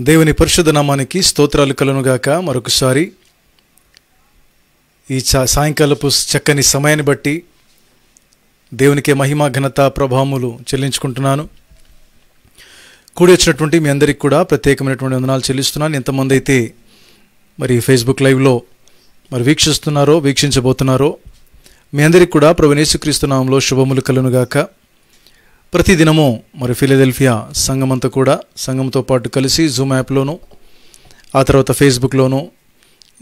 దేవుని పరిశుద్ధ నామానికి స్తోత్రాలు కలుగునుగాక. మరొకసారి ఈ సాయంకాలపు చక్కని సమయాన్ని బట్టి దేవునికి మహిమ ఘనత ప్రభావములు చెల్లించుకుంటున్నాను. కూడి వచ్చినటువంటి మీ అందరికీ కూడా ప్రత్యేకమైనటువంటి వందనాలు చెల్లిస్తున్నాను. ఎంతమంది అయితే మరి ఫేస్బుక్ లైవ్లో మరి వీక్షించబోతున్నారో మీ అందరికీ కూడా ప్రభువు యేసుక్రీస్తు నామములో శుభములు కలుగునుగాక. ప్రతిదినము మరి ఫిలదెల్ఫియా సంఘమంతా కూడా సంఘంతో పాటు కలిసి జూమ్ యాప్లోను ఆ తర్వాత ఫేస్బుక్లోను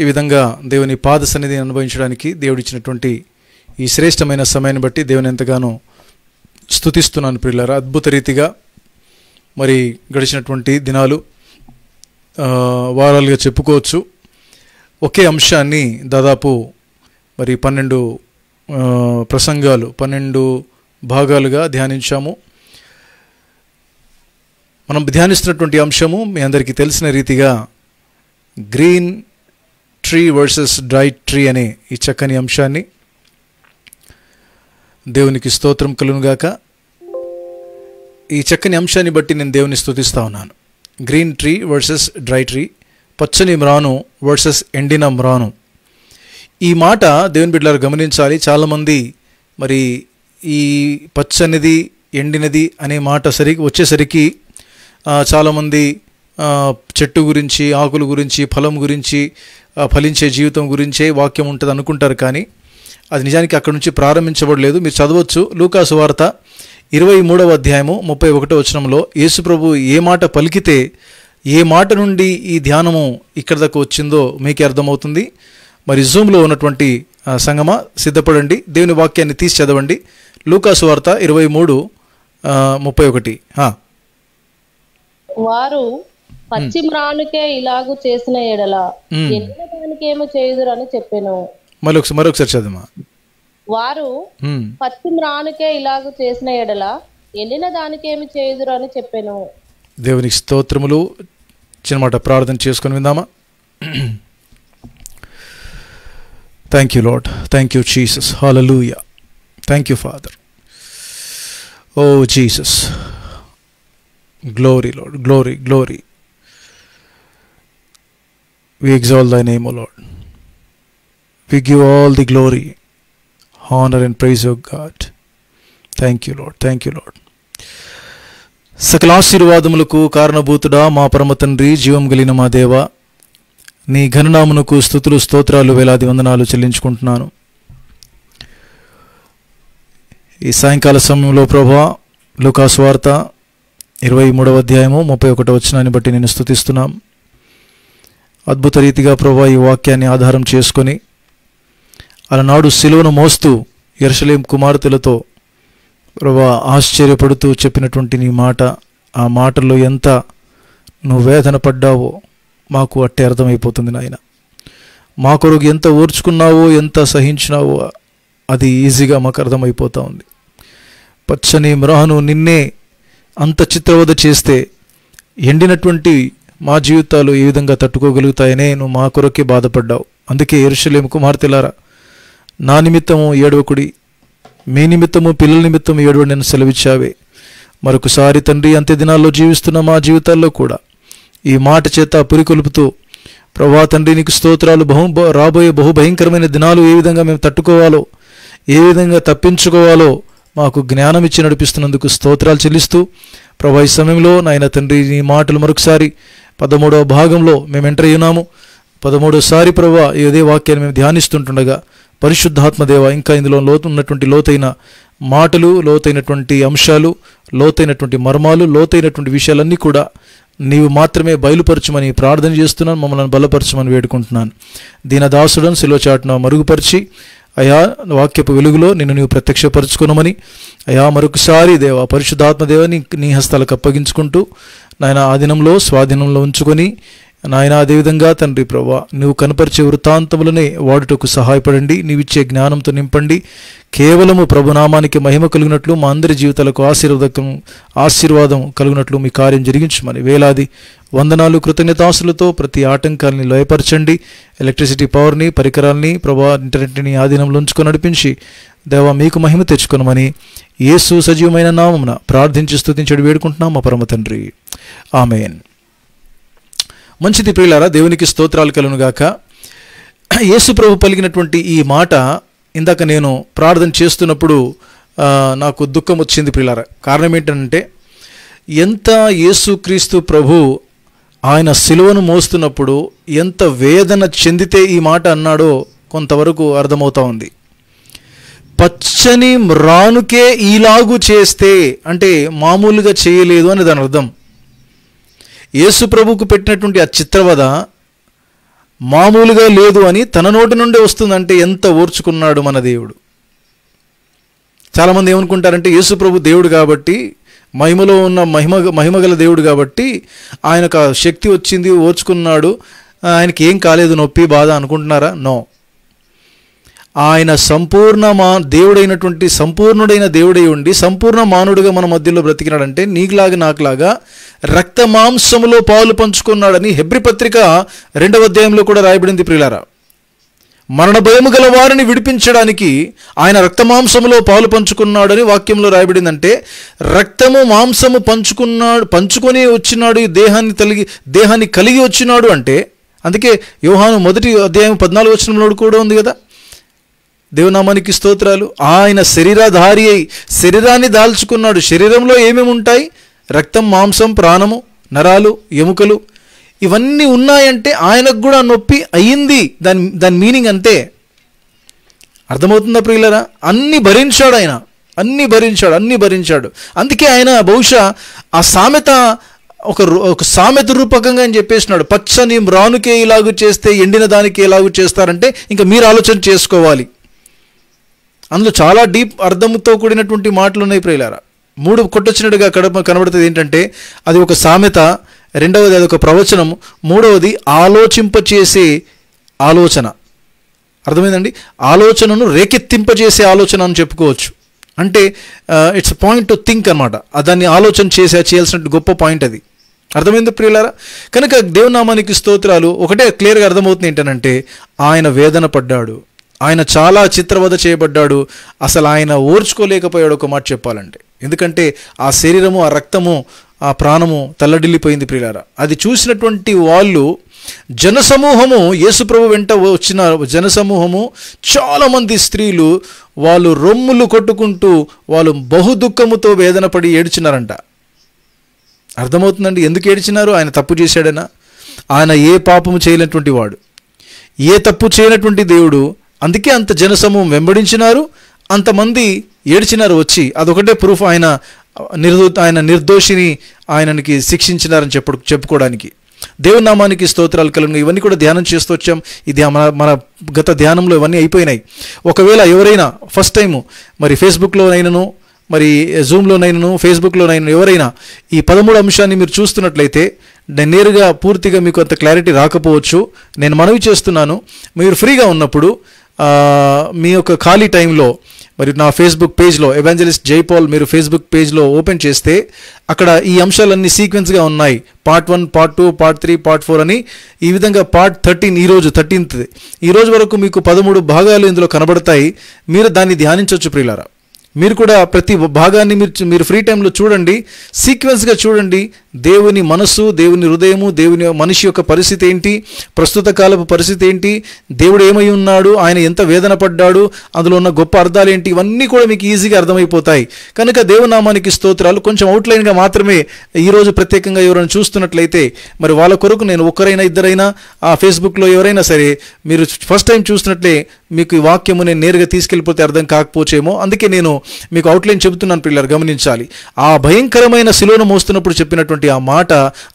ఈ విధంగా దేవుని పాద సన్నిధిని అనుభవించడానికి దేవుడిచ్చినటువంటి ఈ శ్రేష్టమైన సమయాన్ని బట్టి దేవుని ఎంతగానో స్తుతిస్తున్నాను ప్రియులారా. అద్భుత రీతిగా మరి గడిచినటువంటి దినాలు వారాలుగా చెప్పుకోవచ్చు. ఒకే అంశాన్ని దాదాపు మరి 12 ప్రసంగాలు 12 భాగాలుగా ధ్యానించాము. మనం ధ్యానిస్తున్నటువంటి అంశము మీ అందరికీ తెలిసిన రీతిగా green tree versus dry tree అనే ఈ చక్కని అంశాన్ని. దేవునికి స్తోత్రం కలుగునుగాక. ఈ చక్కని అంశాన్ని బట్టి నేను దేవుని స్తుతిస్తా ఉన్నాను. Green tree versus dry tree, పచ్చని మ్రాను వర్సెస్ ఎండిన మ్రాను. ఈ మాట దేవుని బిడ్డలారు గమనించాలి. చాలామంది మరి ఈ పచ్చనిది ఎండినది అనే మాట వచ్చేసరికి చాలామంది చెట్టు గురించి, ఆకుల గురించి, ఫలం గురించి, ఫలించే జీవితం గురించే వాక్యం ఉంటుంది అనుకుంటారు. కానీ అది నిజానికి అక్కడి నుంచి ప్రారంభించబడలేదు. మీరు చదవచ్చు లూకా సువార్త 23వ అధ్యాయము 31వ వచనంలో యేసుప్రభు ఏ మాట పలికితే ఏ మాట నుండి ఈ ధ్యానము ఇక్కడ దాకా వచ్చిందో మీకే అర్థమవుతుంది. మరి జూమ్లో ఉన్నటువంటి సంగమా సిద్ధపడండి, దేవుని వాక్యాన్ని తీసి చదవండి. లూకా సువార్త 23:31. వారు పచ్చి మ్రానుకే ఇలాగు చేసిన ఎడల ఎండిన దానికేమో చేయుదురు అని చెప్పాను. మరొకసారి చదవమా. వారు పచ్చి మ్రానుకే ఇలాగు చేసిన ఎడల ఎండిన దానికేమి చేయుదురు అని చెప్పాను. దేవునికి స్తోత్రములు. చిన్నమాట ప్రార్థన చేసుకొని విందామా. Thank you Lord, thank you Jesus, hallelujah. Thank you father. O Jesus, glory Lord, glory, glory. We exalt thy name, O Lord. We give all the glory, honor and praise, O God. Thank you, Lord. Thank you, Lord. సకల ఆశీర్వాదములకు కారణభూతుడా మా పరమ తండ్రి, జీవం కలిగిన మా దేవ, నీ ఘననామునకు స్తుతులు స్తోత్రాలు వేలాది వందనాలు చెల్లించుకుంటున్నాను. ఈ సాయంకాల సమయంలో ప్రభువా లూకా సువార్త 23వ అధ్యాయము 31వ వచనాన్ని బట్టి నేను స్తుతిస్తున్నాం. అద్భుత రీతిగా ప్రభువా ఈ వాక్యాన్ని ఆధారం చేసుకొని అలనాడు సిలువను మోస్తూ యెరూషలేము కుమార్తెలతో ప్రభువా ఆశ్చర్యపడుతూ చెప్పినటువంటి నీ మాట, ఆ మాటల్లో ఎంత నువ్వు వేదన పడ్డావో మాకు అట్టే అర్థమైపోతుంది నాయన. మా కొరకు ఎంత ఓర్చుకున్నావో, ఎంత సహించినావో అది ఈజీగా మాకు అర్థమైపోతూ ఉంది. పచ్చని మ్రాను నిన్నే అంత చిత్రవద చేస్తే ఎండినటువంటి మా జీవితాలు ఏ విధంగా తట్టుకోగలుగుతాయనే నువ్వు మా కొరకే బాధపడ్డావు. అందుకే యెరూషలేము కుమార్తెలారా, నా నిమిత్తము ఏడవకుడి, మీ నిమిత్తము పిల్లల నిమిత్తము ఏడవడి నేను సెలవిచ్చావే. మరొకసారి తండ్రి, అంత్య దినాల్లో జీవిస్తున్న మా జీవితాల్లో కూడా ఈ మాట చేత పురికొల్పుతూ ప్రభా తండ్రి నీకు స్తోత్రాలు. రాబోయే బహుభయంకరమైన దినాలు ఏ విధంగా మేము తట్టుకోవాలో, ఏ విధంగా తప్పించుకోవాలో మాకు జ్ఞానం ఇచ్చి నడిపిస్తున్నందుకు స్తోత్రాలు చెల్లిస్తూ ప్రభా ఈ సమయంలో నాయన తండ్రి నీ మాటలు మరొకసారి 13వ భాగంలో మేము ఎంటర్ అయ్యాము. 13వసారి ప్రభా ఇదే వాక్యాన్ని మేము ధ్యానిస్తుంటుండగా పరిశుద్ధాత్మదేవ ఇంకా ఇందులో ఉన్నటువంటి లోతైన మాటలు, లోతైనటువంటి అంశాలు, లోతైనటువంటి మర్మాలు, లోతైనటువంటి విషయాలన్నీ కూడా నీవు మాత్రమే బయలుపరచమని ప్రార్థన చేస్తున్నాను. మమ్మల్ని బలపరచమని వేడుకుంటున్నాను. దీనదాసుడను శిలువ చాటున మరుగుపరిచి అయా వాక్యపు వెలుగులో నిన్ను నీవు ప్రత్యక్షపరచుకునమని అయా మరొకసారి దేవా పరిశుద్ధాత్మదేవని నీ హస్తాలకు అప్పగించుకుంటూ నాయన ఆ దినంలో స్వాధీనంలో ఉంచుకొని నాయన అదేవిధంగా తండ్రి ప్రభా నువ్వు కనపరిచే వృత్తాంతములనే వాడుటకు సహాయపడండి. నీవిచ్చే జ్ఞానంతో నింపండి. కేవలము ప్రభునామానికి మహిమ కలిగినట్లు మా అందరి జీవితాలకు ఆశీర్వాదం కలిగినట్లు మీ కార్యం జరిగించమని వేలాది వందనాలు కృతజ్ఞతాసులతో ప్రతి ఆటంకాలని లయపరచండి. ఎలక్ట్రిసిటీ పవర్ని, పరికరాల్ని ప్రభా ఇంటర్నెట్ని ఆధీనంలో ఉంచుకొని నడిపించి దేవా మీకు మహిమ తెచ్చుకొనమని యేసు సజీవమైన నామమున ప్రార్థించి స్తుతించి వేడుకుంటున్నాం మా పరమ తండ్రి. ఆమేన్. మంచిది ప్రియులారా, దేవునికి స్తోత్రాలు కలుగునుగాక. యేసు ప్రభు పలికినటువంటి ఈ మాట ఇందాక నేను ప్రార్థన చేస్తున్నప్పుడు నాకు దుఃఖం వచ్చింది ప్రియులారా. కారణం ఏంటంటే, ఎంత యేసుక్రీస్తు ప్రభు ఆయన సిలువను మోస్తున్నప్పుడు ఎంత వేదన చెందితే ఈ మాట అన్నాడో కొంతవరకు అర్థమవుతా ఉంది. పచ్చని మ్రానుకే ఈలాగు చేస్తే అంటే మామూలుగా చేయలేదు అని దాని అర్థం. యేసు ప్రభుకు పెట్టినటువంటి ఆ చిత్రవద మామూలుగా లేదు అని తన నోటి నుండి వస్తుందంటే ఎంత ఓర్చుకున్నాడు మన దేవుడు. చాలామంది ఏమనుకుంటారంటే, యేసు ప్రభు దేవుడు కాబట్టి, మహిమలో ఉన్న మహిమగల దేవుడు కాబట్టి ఆయనకు శక్తి వచ్చింది, ఓర్చుకున్నాడు, ఆయనకి ఏం కాలేదు, నొప్పి బాధ అనుకుంటున్నారా? నో. ఆయన దేవుడైనటువంటి సంపూర్ణుడైన దేవుడై ఉండి సంపూర్ణ మానవుడిగా మన మధ్యలో బ్రతికినాడంటే నీకులాగా నాకులాగా రక్త మాంసములో పాలు పంచుకున్నాడని హెబ్రీ పత్రిక 2వ అధ్యాయంలో కూడా రాయబడింది ప్రియులారా. మరణ భయము గల వారిని విడిపించడానికి ఆయన రక్తమాంసములో పాలు పంచుకున్నాడని వాక్యంలో రాయబడిందంటే, రక్తము మాంసము పంచుకొని వచ్చినాడు, దేహాన్ని కలిగి వచ్చినాడు అంటే. అందుకే యోహాను 1వ అధ్యాయం 14వ వచనంలో కూడా ఉంది కదా, దేవునామానికి స్తోత్రాలు, ఆయన శరీరధారి అయి శరీరాన్ని దాల్చుకున్నాడు. శరీరంలో ఏమేమి ఉంటాయి? రక్తం, మాంసం, ప్రాణము, నరాలు, ఎముకలు, ఇవన్నీ ఉన్నాయంటే ఆయనకు కూడా నొప్పి అయ్యింది. దాని మీనింగ్ అంతే. అర్థమవుతుందా ప్రియులరా? అన్ని భరించాడు ఆయన, అన్ని భరించాడు. అందుకే ఆయన బహుశా ఆ సామెత ఒక సామెత రూపకంగా అని చెప్పేసినాడు, పచ్చని మ్రానుకే ఇలాగు చేస్తే ఎండిన దానికి ఎలాగూ చేస్తారంటే ఇంకా మీరు ఆలోచన చేసుకోవాలి. అందులో చాలా డీప్ అర్థంతో కూడినటువంటి మాటలు ఉన్నాయి ప్రియులారా. 3 కొట్టొచ్చినట్టుగా కనబడుతుంది. ఏంటంటే, అది ఒక సామెత, 2వది అది ఒక ప్రవచనం, 3వది ఆలోచింపచేసే ఆలోచన. అర్థమైందండి? ఆలోచనను రేకెత్తింపజేసే ఆలోచన అని చెప్పుకోవచ్చు. అంటే ఇట్స్ పాయింట్ టు థింక్ అనమాట. దాన్ని ఆలోచన చేయాల్సిన గొప్ప పాయింట్ అది. అర్థమైంది ప్రియులారా? కనుక దేవునామానికి స్తోత్రాలు. ఒకటే క్లియర్గా అర్థమవుతుంది ఏంటనంటే, ఆయన వేదన పడ్డాడు, ఆయన చాలా చిత్రవద చేయబడ్డాడు. అసలు ఆయన ఓర్చుకోలేకపోయాడు ఒక మాట చెప్పాలంటే. ఎందుకంటే ఆ శరీరము, ఆ రక్తము, ఆ ప్రాణము తల్లడిల్లిపోయింది ప్రియులారా. అది చూసినటువంటి వాళ్ళు, జనసమూహము, యేసుప్రభు వెంట వచ్చిన జనసమూహము, చాలామంది స్త్రీలు వాళ్ళు రొమ్ములు కొట్టుకుంటూ వాళ్ళు బహు దుఃఖముతో వేదన పడి ఏడ్చినారంట. అర్థమవుతుందండి ఎందుకు ఏడ్చినారు? ఆయన తప్పు చేశాడనా? ఆయన ఏ పాపము చేయనటువంటి వాడు, ఏ తప్పు చేయనటువంటి దేవుడు. అందుకే అంత జనసమూహం వెంబడించినారు, అంతమంది ఏడ్చినారు వచ్చి. అదొకటే ప్రూఫ్ ఆయన నిర్దోషిని ఆయనకి శిక్షించినారని చెప్పుకోవడానికి. దేవుని నామానికి స్తోత్రాలు కలుగును. ఇవన్నీ కూడా ధ్యానం చేస్తూ వచ్చాం. ఇది మన గత ధ్యానంలో ఇవన్నీ అయిపోయినాయి. ఒకవేళ ఎవరైనా ఫస్ట్ టైము మరి ఫేస్బుక్లోనైనాను, మరి జూమ్లోనైనాను, ఫేస్బుక్లోనైనా ఎవరైనా ఈ 13 అంశాన్ని మీరు చూస్తున్నట్లయితే, నేను నేరుగా పూర్తిగా మీకు అంత క్లారిటీ రాకపోవచ్చు. నేను మనవి చేస్తున్నాను, మీరు ఫ్రీగా ఉన్నప్పుడు మీ యొక్క ఖాళీ టైంలో మరి నా ఫేస్బుక్ పేజ్లో ఎవాంజలిస్ట్ జైపాల్ మీరు ఫేస్బుక్ పేజ్లో ఓపెన్ చేస్తే అక్కడ ఈ అంశాలన్నీ సీక్వెన్స్గా ఉన్నాయి. పార్ట్ 1, పార్ట్ 2, పార్ట్ 3, పార్ట్ 4 అని. ఈ విధంగా పార్ట్ 13 ఈరోజు 13th ఈ రోజు వరకు మీకు 13 భాగాలు ఇందులో కనబడతాయి. మీరు దాన్ని ధ్యానించవచ్చు ప్రియులారా. మీరు కూడా ప్రతి భాగాన్ని మీరు ఫ్రీ టైంలో చూడండి, సీక్వెన్స్గా చూడండి. దేవుని మనస్సు, దేవుని హృదయము, దేవుని మనిషి యొక్క పరిస్థితి ఏంటి, ప్రస్తుత కాలపు పరిస్థితి ఏంటి, దేవుడు ఏమై ఉన్నాడు, ఆయన ఎంత వేదన పడ్డాడు, అందులో ఉన్న గొప్ప అర్థాలు ఏంటి, ఇవన్నీ కూడా మీకు ఈజీగా అర్థమైపోతాయి. కనుక దేవునామానికి స్తోత్రాలు. కొంచెం అవుట్లైన్గా మాత్రమే ఈరోజు ప్రత్యేకంగా ఎవరైనా చూస్తున్నట్లయితే మరి వాళ్ళ కొరకు నేను ఒకరైనా ఇద్దరైనా ఆ ఫేస్బుక్లో ఎవరైనా సరే మీరు ఫస్ట్ టైం చూసినట్లే మీకు ఈ వాక్యము నేను నేరుగా తీసుకెళ్ళిపోతే అర్థం కాకపోవచ్చేమో. అందుకే నేను మీకు అవుట్లైన్ చెబుతున్నాను పిల్లలు, గమనించాలి. ఆ భయంకరమైన శిలువను మోస్తున్నప్పుడు చెప్పినటువంటి ఆ మాట,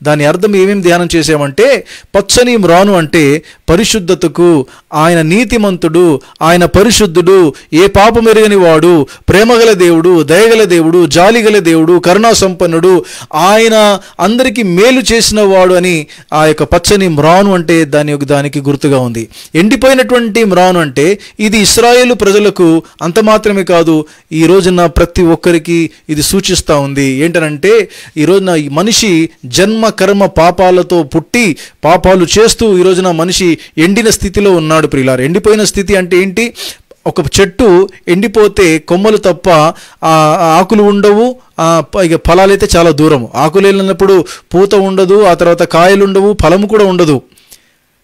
దాని అర్థం ఏమేమి ధ్యానం చేసామంటే, పచ్చని మ్రాను అంటే పరిశుద్ధతకు, ఆయన నీతిమంతుడు, ఆయన పరిశుద్ధుడు, ఏ పాపం ఎరగని వాడు, ప్రేమగల దేవుడు, దయగల దేవుడు, జాలిగల దేవుడు, కరుణా సంపన్నుడు, ఆయన అందరికీ మేలు చేసిన వాడు అని ఆ యొక్క పచ్చని మ్రాను అంటే దానికి గుర్తుగా ఉంది. ఎండిపోయినటువంటి మ్రాను అంటే ఇది ఇశ్రాయేలు ప్రజలకు అంత మాత్రమే కాదు, ఈ రోజున ప్రతి ఒక్కరికి ఇది సూచిస్తూ ఉంది. ఏంటనంటే ఈ రోజున మనిషి జన్మ కర్మ పాపాలతో పుట్టి పాపాలు చేస్తూ ఈ రోజున మనిషి ఎండిన స్థితిలో ఉన్నాడు ప్రియులారా. ఎండిపోయిన స్థితి అంటే ఏంటి? ఒక చెట్టు ఎండిపోతే కొమ్మలు తప్ప ఆకులు ఉండవు, ఇక ఫలాలైతే చాలా దూరము. ఆకులు వెళ్ళినప్పుడు పూత ఉండదు, ఆ తర్వాత కాయలు ఉండవు, ఫలము కూడా ఉండదు.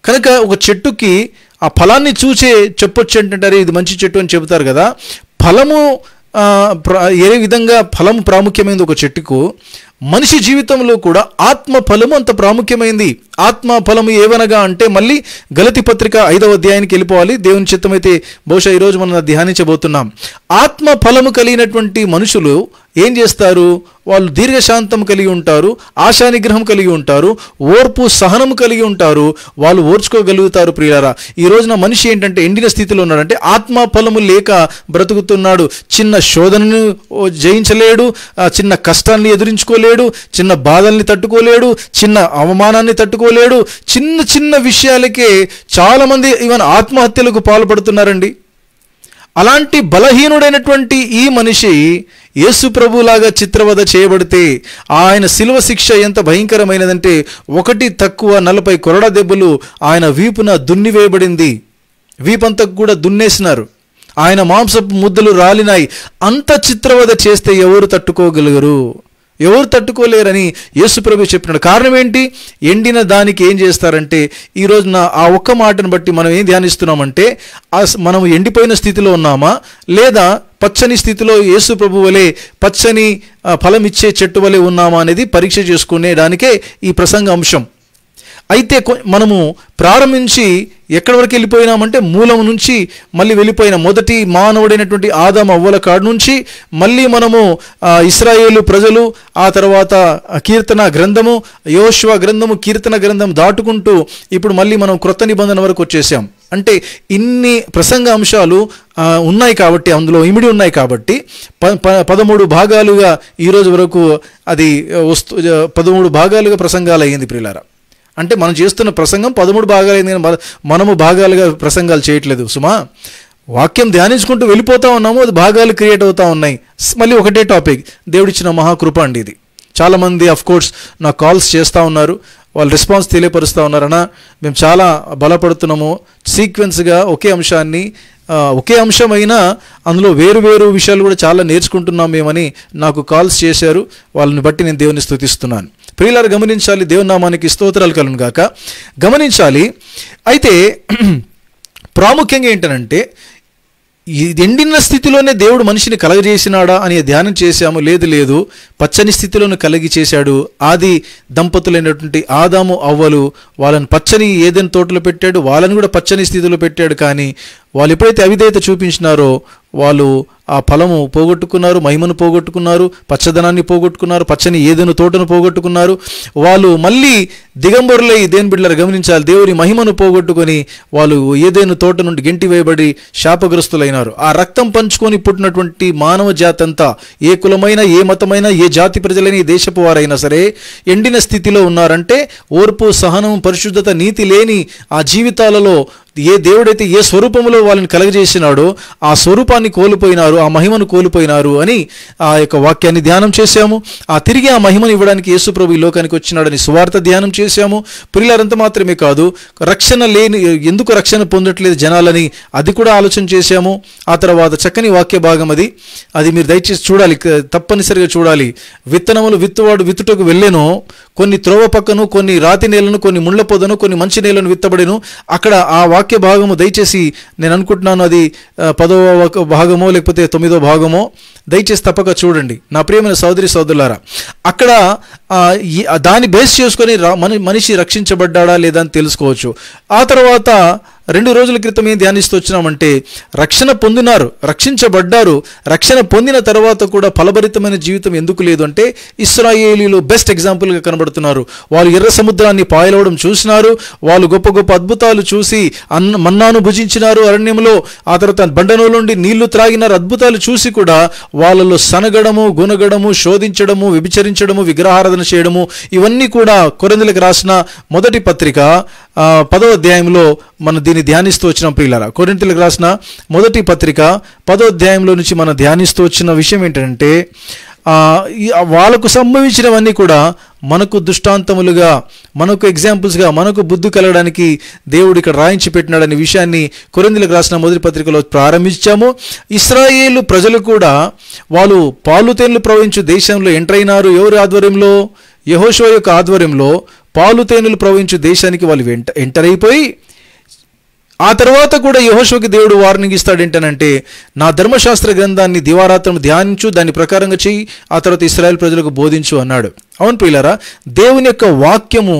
కనుక ఒక చెట్టుకి ఆ ఫలాన్ని చూసే చెప్పొచ్చు ఏంటంటారు, ఇది మంచి చెట్టు అని చెబుతారు కదా. ఫలము ఏ విధంగా ఫలము ప్రాముఖ్యమైనది ఒక చెట్టుకు, మనిషి జీవితంలో కూడా ఆత్మ ఫలము అంత ప్రాముఖ్యమైంది. ఆత్మ ఫలము ఏవనగా అంటే మళ్ళీ గలతీ పత్రిక 5వ అధ్యాయానికి వెళ్ళిపోవాలి. దేవుని చిత్తమైతే బహుశా ఈరోజు మనం ధ్యానించబోతున్నాం. ఆత్మ ఫలము కలిగినటువంటి మనుషులు ఏం చేస్తారు? వాళ్ళు దీర్ఘశాంతం కలిగి ఉంటారు, ఆశానిగ్రహం కలిగి ఉంటారు, ఓర్పు సహనము కలిగి ఉంటారు, వాళ్ళు ఓర్చుకోగలుగుతారు. ప్రియులారా, ఈ రోజున మనిషి ఏంటంటే ఎండిన స్థితిలో ఉన్నాడంటే ఆత్మ ఫలము లేక బ్రతుకుతున్నాడు. చిన్న శోధనను జయించలేడు, చిన్న కష్టాన్ని ఎదురించుకోలేడు, చిన్న బాధల్ని తట్టుకోలేడు, చిన్న అవమానాన్ని తట్టుకోలేడు. చిన్న చిన్న విషయాలకే చాలామంది ఈవెన్ ఆత్మహత్యలకు పాల్పడుతున్నారండి. అలాంటి బలహీనుడైనటువంటి ఈ మనిషి యేసు ప్రభులాగా చిత్రవధ చేయబడితే ఆయన శిలువ శిక్ష ఎంత భయంకరమైనదంటే 1 తక్కువ 40 కొరడా దెబ్బలు ఆయన వీపున దున్నివేయబడింది. వీపంతా కూడా దున్నేసినారు, ఆయన మాంసపు ముద్దలు రాలినాయి. అంత చిత్రవధ చేస్తే ఎవరు తట్టుకోగలరు? ఎవరు తట్టుకోలేరని యేసుప్రభు చెప్పినాడు. కారణం ఏంటి? ఎండిన దానికి ఏం చేస్తారంటే, ఈ రోజున ఆ ఒక్క మాటను బట్టి మనం ఏం ధ్యానిస్తున్నామంటే, మనం ఎండిపోయిన స్థితిలో ఉన్నామా లేదా పచ్చని స్థితిలో యేసు ప్రభు వలె పచ్చని ఫలం ఇచ్చే చెట్టు వలె ఉన్నామా అనేది పరీక్ష చేసుకునే దానికే ఈ ప్రసంగ అంశం. అయితే మనము ప్రారంభించి ఎక్కడి వరకు వెళ్ళిపోయినామంటే మూలం నుంచి మళ్ళీ వెళ్ళిపోయిన మొదటి మానవుడైనటువంటి ఆదాము అవ్వల కాడ నుంచి మళ్ళీ మనము ఇశ్రాయేలు ప్రజలు, ఆ తర్వాత కీర్తన గ్రంథము, యోషువ గ్రంథము, కీర్తన గ్రంథం దాటుకుంటూ ఇప్పుడు మళ్ళీ మనం క్రొత్త నిబంధన వరకు వచ్చేసాం. అంటే ఇన్ని ప్రసంగ అంశాలు ఉన్నాయి కాబట్టి, అందులో ఇమిడి ఉన్నాయి కాబట్టి 13 భాగాలుగా ఈరోజు వరకు అది 13 భాగాలుగా ప్రసంగాలు అయ్యింది. ప్రియులారా, అంటే మనం చేస్తున్న ప్రసంగం 13 భాగాలైంది, మనము భాగాలుగా ప్రసంగాలు చేయట్లేదు సుమా. వాక్యం ధ్యానించుకుంటూ వెళ్ళిపోతూ ఉన్నాము, అది భాగాలు క్రియేట్ అవుతూ ఉన్నాయి. మళ్ళీ ఒకటే టాపిక్, దేవుడిచ్చిన మహాకృప అండి ఇది. చాలామంది అఫ్కోర్స్ నాకు కాల్స్ చేస్తూ ఉన్నారు, వాళ్ళు రెస్పాన్స్ తెలియపరుస్తూ ఉన్నారన్నా మేము చాలా బలపడుతున్నాము, సీక్వెన్స్గా ఒకే అంశాన్ని ఒకే అంశమైనా అందులో వేరు వేరు విషయాలు కూడా చాలా నేర్చుకుంటున్నాం మేమని నాకు కాల్స్ చేశారు. వాళ్ళని బట్టి నేను దేవుని స్తుతిస్తున్నాను. ప్రియులారు గమనించాలి, దేవుని నామానికి స్తోత్రాలు కలుగును గాక. గమనించాలి. అయితే ప్రాముఖ్యంగా ఏంటనంటే, ఎండిన స్థితిలోనే దేవుడు మనిషిని కలగజేసినాడా అని ధ్యానం చేశాము. లేదు, పచ్చని స్థితిలోనే కలిగి చేశాడు. ఆది దంపతులైనటువంటి ఆదాము అవ్వలు వాళ్ళని పచ్చని ఏదైనా తోటలో పెట్టాడు, వాళ్ళని కూడా పచ్చని స్థితిలో పెట్టాడు. కానీ వాళ్ళు ఎప్పుడైతే అవిధేయత చూపించినారో వాళ్ళు ఆ ఫలము పోగొట్టుకున్నారు, మహిమను పోగొట్టుకున్నారు, పచ్చదనాన్ని పోగొట్టుకున్నారు, పచ్చని ఏదైనా తోటను పోగొట్టుకున్నారు. వాళ్ళు మళ్ళీ దిగంబరులై, దేని బిడ్డలారా గమనించాలి, దేవుని మహిమను పోగొట్టుకొని వాళ్ళు ఏదైనా తోట నుండి గెంటి వేయబడి శాపగ్రస్తులైనారు. ఆ రక్తం పంచుకొని పుట్టినటువంటి మానవ జాతి అంతా, ఏ కులమైనా, ఏ మతమైనా, ఏ జాతి ప్రజలైనా, ఏ దేశపు వారైనా సరే ఎండిన స్థితిలో ఉన్నారంటే ఓర్పు, సహనం, పరిశుద్ధత, నీతి లేని ఆ జీవితాలలో ఏ దేవుడైతే ఏ స్వరూపంలో వాళ్ళని కలగజేసినాడో ఆ స్వరూపాన్ని కోల్పోయినారు, ఆ మహిమను కోల్పోయినారు అని ఆ యొక్క వాక్యాన్ని ధ్యానం చేశాము. తిరిగి ఆ మహిమను ఇవ్వడానికి యేసు ప్రభు ఈ లోకానికి వచ్చినాడని సువార్త ధ్యానం చేశాము. ప్రియులారంత మాత్రమే కాదు, రక్షణ లేని, ఎందుకు రక్షణ పొందట్లేదు జనాలని అది కూడా ఆలోచన చేశాము. ఆ తర్వాత చక్కని వాక్య భాగం అది మీరు దయచేసి చూడాలి, తప్పనిసరిగా చూడాలి. విత్తనములు విత్తువాడు విత్తుటకు వెళ్ళెను, కొన్ని త్రోవ పక్కను, కొన్ని రాతి నేలను, కొన్ని ముళ్ళ పొదను, కొన్ని మంచి నేలను విత్తబడెను. అక్కడ ఆ వాక్య భాగము దయచేసి నేను అనుకుంటున్నాను అది 10వ భాగమో లేకపోతే 9వ భాగమో, దయచేసి తప్పక చూడండి నా ప్రియమైన సోదరి సోదరులారా. అక్కడ దాన్ని బేస్ చేసుకొని మనిషి రక్షించబడ్డాడా లేదా అని తెలుసుకోవచ్చు. ఆ తర్వాత 2 రోజుల క్రితం ఏం ధ్యానిస్తూ వచ్చినామంటే, రక్షణ పొందినారు, రక్షించబడ్డారు, రక్షణ పొందిన తర్వాత కూడా ఫలభరితమైన జీవితం ఎందుకు లేదు అంటే, ఇశ్రాయేలీలు బెస్ట్ ఎగ్జాంపుల్గా కనబడుతున్నారు. వాళ్ళు ఎర్ర సముద్రాన్ని పాయలవడం చూసినారు, వాళ్ళు గొప్ప గొప్ప అద్భుతాలు చూసి మన్నాను భుజించినారు అరణ్యంలో, ఆ తర్వాత బండలో నుండి నీళ్లు త్రాగినారు. అద్భుతాలు చూసి కూడా వాళ్ళలో సనగడము, గునగడము, శోధించడము, వ్యభిచరించడము, విగ్రహారాధన చేయడము, ఇవన్నీ కూడా కొరింథీయులకు రాసిన మొదటి పత్రిక 10వ అధ్యాయంలో మనం దీన్ని ధ్యానిస్తూ వచ్చినాం. ప్రియులారా, కొరింథీయులకు రాసిన మొదటి పత్రిక 10వ అధ్యాయంలో నుంచి మనం ధ్యానిస్తూ వచ్చిన విషయం ఏంటంటే, వాళ్ళకు సంభవించినవన్నీ కూడా మనకు దృష్టాంతములుగా, మనకు ఎగ్జాంపుల్స్గా, మనకు బుద్ధి కలగడానికి దేవుడు ఇక్కడ రాయించి పెట్టినాడనే విషయాన్ని కొరింథీయులకు రాసిన మొదటి పత్రికలో ప్రారంభించాము. ఇశ్రాయేలు ప్రజలు కూడా వాళ్ళు పాలుతేన్లు ప్రవహించు దేశంలో ఎంటర్ అయినారు. ఎవరి ఆధ్వర్యంలో? యెహోషువ యొక్క ఆధ్వర్యంలో పాలుతేనులు ప్రవహించు దేశానికి వాళ్ళు ఎంటర్ అయిపోయి, ఆ తర్వాత కూడా యెహోషువకి దేవుడు వార్నింగ్ ఇస్తాడు ఏంటనంటే, నా ధర్మశాస్త్ర గ్రంథాన్ని దివారాత్రం ధ్యానించు, దాని ప్రకారంగా చెయ్యి, ఆ తర్వాత ఇశ్రాయేల్ ప్రజలకు బోధించు అన్నాడు. అవును ప్రియులారా, దేవుని యొక్క వాక్యము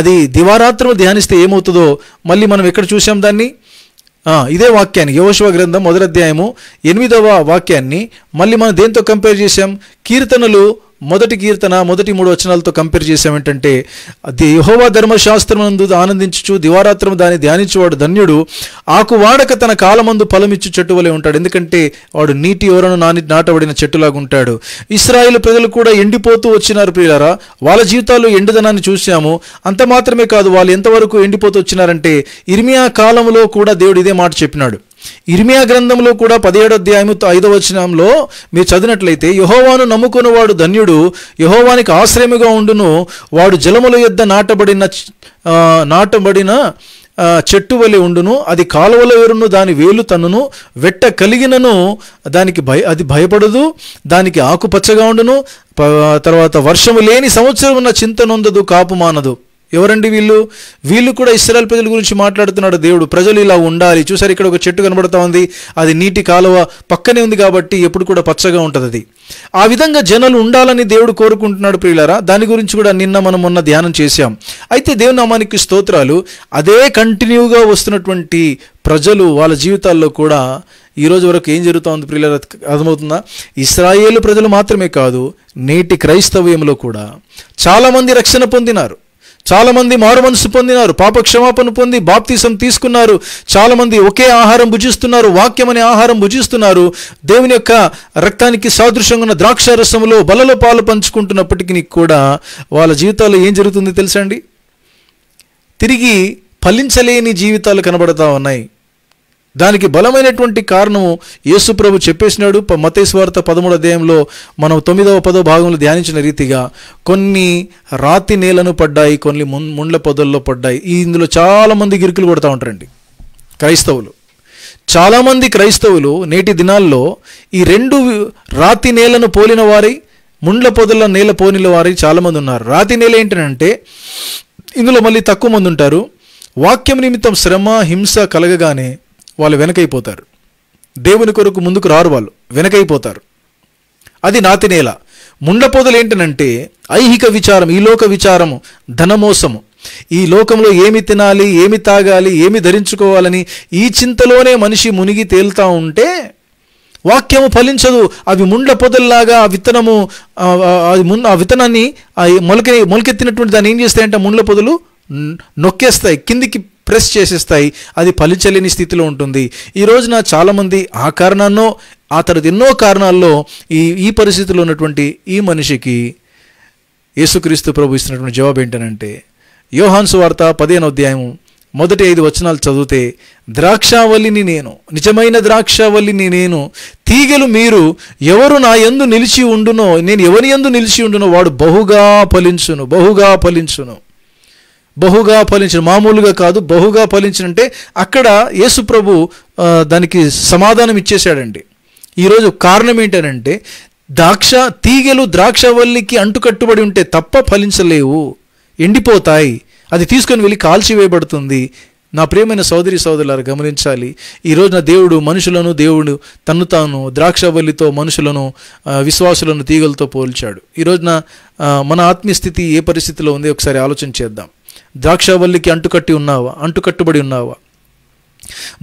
అది దివారాత్రం ధ్యానిస్తే ఏమవుతుందో మళ్ళీ మనం ఎక్కడ చూసాం దాన్ని? ఇదే వాక్యాన్ని యెహోషువ గ్రంథం 1వ అధ్యాయము 8వ వాక్యాన్ని మళ్ళీ మనం దేంతో కంపేర్ చేసాం? కీర్తనలు 1వ కీర్తన 1-3 వచనాలతో కంపేర్ చేసామేంటంటే, అది యెహోవా ధర్మశాస్త్రమందు ఆనందించుచు దివారాత్రం దాన్ని ధ్యానించువాడు ధన్యుడు, ఆకు వాడక తన కాలమందు ఫలమిచ్చు చెట్టు వలె ఉంటాడు. ఎందుకంటే వాడు నీటి ఓరను నాటబడిన చెట్టులాగా ఉంటాడు. ఇశ్రాయేలు ప్రజలు కూడా ఎండిపోతూ వచ్చినారు ప్రియులారా. వాళ్ళ జీవితాల్లో ఎండుదనాన్ని చూసాము. అంత మాత్రమే కాదు, వాళ్ళు ఎంతవరకు ఎండిపోతూ వచ్చినారంటే, ఇర్మియా కాలంలో కూడా దేవుడు ఇదే మాట చెప్పినాడు. ఇర్మియా గ్రంథంలో కూడా 17వ అధ్యాయము 5వ వచనంలో మీరు చదివినట్లయితే, యెహోవాను నమ్ముకున్నవాడు ధన్యుడు, యెహోవానికి ఆశ్రయముగా ఉండును, వాడు జలముల యొద్ద నాటబడిన చెట్టు వలె ఉండును, అది కాలువల ఎరును, దాని వేలు తన్నును, వెట్ట కలిగినను దానికి అది భయపడదు, దానికి ఆకుపచ్చగా ఉండును, తర్వాత వర్షము లేని సంవత్సరం ఉన్న చింత నొందదు, కాపు మానదు. ఎవరండి వీళ్ళు? వీళ్ళు కూడా ఇశ్రాయేల్ ప్రజల గురించి మాట్లాడుతున్నాడు దేవుడు. ప్రజలు ఇలా ఉండాలి. చూసారు, ఇక్కడ ఒక చెట్టు కనబడతా ఉంది, అది నీటి కాలువ పక్కనే ఉంది కాబట్టి ఎప్పుడు కూడా పచ్చగా ఉంటుంది. అది ఆ విధంగా జనాలు ఉండాలని దేవుడు కోరుకుంటున్నాడు ప్రియులారా. దాని గురించి కూడా మనం మొన్న ధ్యానం చేశాం. అయితే దేవుని నామానికి స్తోత్రాలు. అదే కంటిన్యూగా వస్తున్నటువంటి ప్రజలు వాళ్ళ జీవితాల్లో కూడా ఈ రోజు వరకు ఏం జరుగుతూ ఉంది ప్రియులారా అర్థమవుతుందా? ఇశ్రాయేలు ప్రజలు మాత్రమే కాదు, నేటి క్రైస్తవ్యంలో కూడా చాలామంది రక్షణ పొందినారు, చాలామంది మారు మనసు పొందినారు, పాప క్షమాపణ పొంది బాప్తిసం తీసుకున్నారు. చాలామంది ఒకే ఆహారం భుజిస్తున్నారు, వాక్యం అనే ఆహారం భుజిస్తున్నారు. దేవుని యొక్క రక్తానికి సాదృశ్యంగా ఉన్న ద్రాక్ష రసములో బలలో పాలు పంచుకుంటున్నప్పటికీ కూడా వాళ్ళ జీవితాల్లో ఏం జరుగుతుంది తెలుసా అండి? తిరిగి ఫలించలేని జీవితాలు కనబడతా ఉన్నాయి. దానికి బలమైనటువంటి కారణము యేసు ప్రభు చెప్పేసినాడు. మత్తయి సువార్త 13వ అధ్యాయంలో మనం 9వ 10వ భాగంలో ధ్యానించిన రీతిగా, కొన్ని రాతి నేలను పడ్డాయి, కొన్ని ముండ్ల పొదల్లో పడ్డాయి. ఇందులో చాలామంది గిరుకులు కొడతా ఉంటారండి క్రైస్తవులు. చాలామంది క్రైస్తవులు నేటి దినాల్లో ఈ 2 రాతి నేలను పోలిన వారి, ముండ్ల పొదల నేల పోలిన వారి చాలామంది ఉన్నారు. రాతి నేల ఏంటంటే, ఇందులో మళ్ళీ తక్కువ మంది ఉంటారు. వాక్యం నిమిత్తం శ్రమ హింస కలగగానే వాళ్ళు వెనకైపోతారు. దేవుని కొరకు ముందుకు రారు, వాళ్ళు వెనకైపోతారు. అది నాతి నేల. ముండ్ల పొదలు ఏంటనంటే ఐహిక విచారం, ఈ లోక విచారము, ధనమోసము, ఈ లోకంలో ఏమి తినాలి, ఏమి తాగాలి, ఏమి ధరించుకోవాలని ఈ చింతలోనే మనిషి మునిగి తేలుతూ ఉంటే వాక్యము ఫలించదు. అవి ముండ్ల పొదల్లాగా ఆ విత్తనము, ఆ విత్తనాన్ని మొలకెత్తినటువంటి దాన్ని ఏం చేస్తాయంటే ముండ్ల పొదలు నొక్కేస్తాయి, కిందికి ప్రెస్ చేసేస్తాయి. అది ఫలించలేని స్థితిలో ఉంటుంది. ఈ రోజున చాలామంది ఆ కారణాన్నో, ఆ తర్వాత ఎన్నో కారణాల్లో ఈ పరిస్థితిలో ఉన్నటువంటి ఈ మనిషికి యేసుక్రీస్తు ప్రభు ఇస్తున్నటువంటి జవాబు ఏంటనంటే, యోహాను సువార్త 15వ అధ్యాయము మొదటి 5 వచనాలు చదివితే, ద్రాక్షావల్లిని నేను, నిజమైన ద్రాక్షావల్లిని నేను, తీగలు మీరు, ఎవరు నా యందు నిలిచి ఉండునో, నేను ఎవరి యందు నిలిచి ఉండునో వాడు బహుగా ఫలించును, బహుగా ఫలించును, బహుగా ఫలించను. మామూలుగా కాదు, బహుగా ఫలించనంటే అక్కడ యేసు ప్రభు దానికి సమాధానం ఇచ్చేశాడండి. ఈరోజు కారణం ఏంటనంటే, తీగలు ద్రాక్షవల్లికి అంటుకట్టుబడి ఉంటే తప్ప ఫలించలేవు, ఎండిపోతాయి. అది తీసుకొని వెళ్ళి కాల్చివేయబడుతుంది. నా ప్రియమైన సోదరి సోదరులారు గమనించాలి. ఈరోజున దేవుడు తన్ను తాను ద్రాక్షవల్లితో మనుషులను, విశ్వాసులను తీగలతో పోల్చాడు. ఈరోజున మన ఆత్మీయ స్థితి ఏ పరిస్థితిలో ఉంది ఒకసారి ఆలోచన చేద్దాం. ద్రాక్షవల్లికి అంటుకట్టుబడి ఉన్నావా?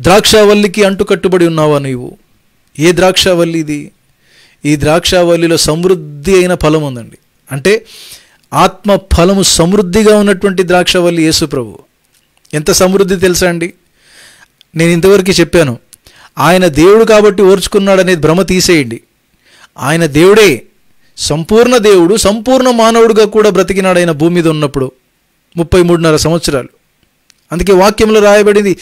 ద్రాక్షవల్లికి అంటుకట్టుబడి ఉన్నావా నీవు? ఏ ద్రాక్షవల్లి ఇది? ఈ ద్రాక్షవల్లిలో సమృద్ధి అయిన ఫలం ఉందండి. అంటే ఆత్మ ఫలము సమృద్ధిగా ఉన్నటువంటి ద్రాక్షవల్లి యేసు ప్రభు. ఎంత సమృద్ధి తెలుసా అండి? నేను ఇంతవరకు చెప్పాను, ఆయన దేవుడు కాబట్టి ఓర్చుకున్నాడనేది భ్రమ తీసేయండి. ఆయన దేవుడే, సంపూర్ణ దేవుడు, సంపూర్ణ మానవుడిగా కూడా బ్రతికినాడు ఆయన భూమి మీద ఉన్నప్పుడు 33.5 సంవత్సరాలు. అందుకే వాక్యంలో రాయబడింది,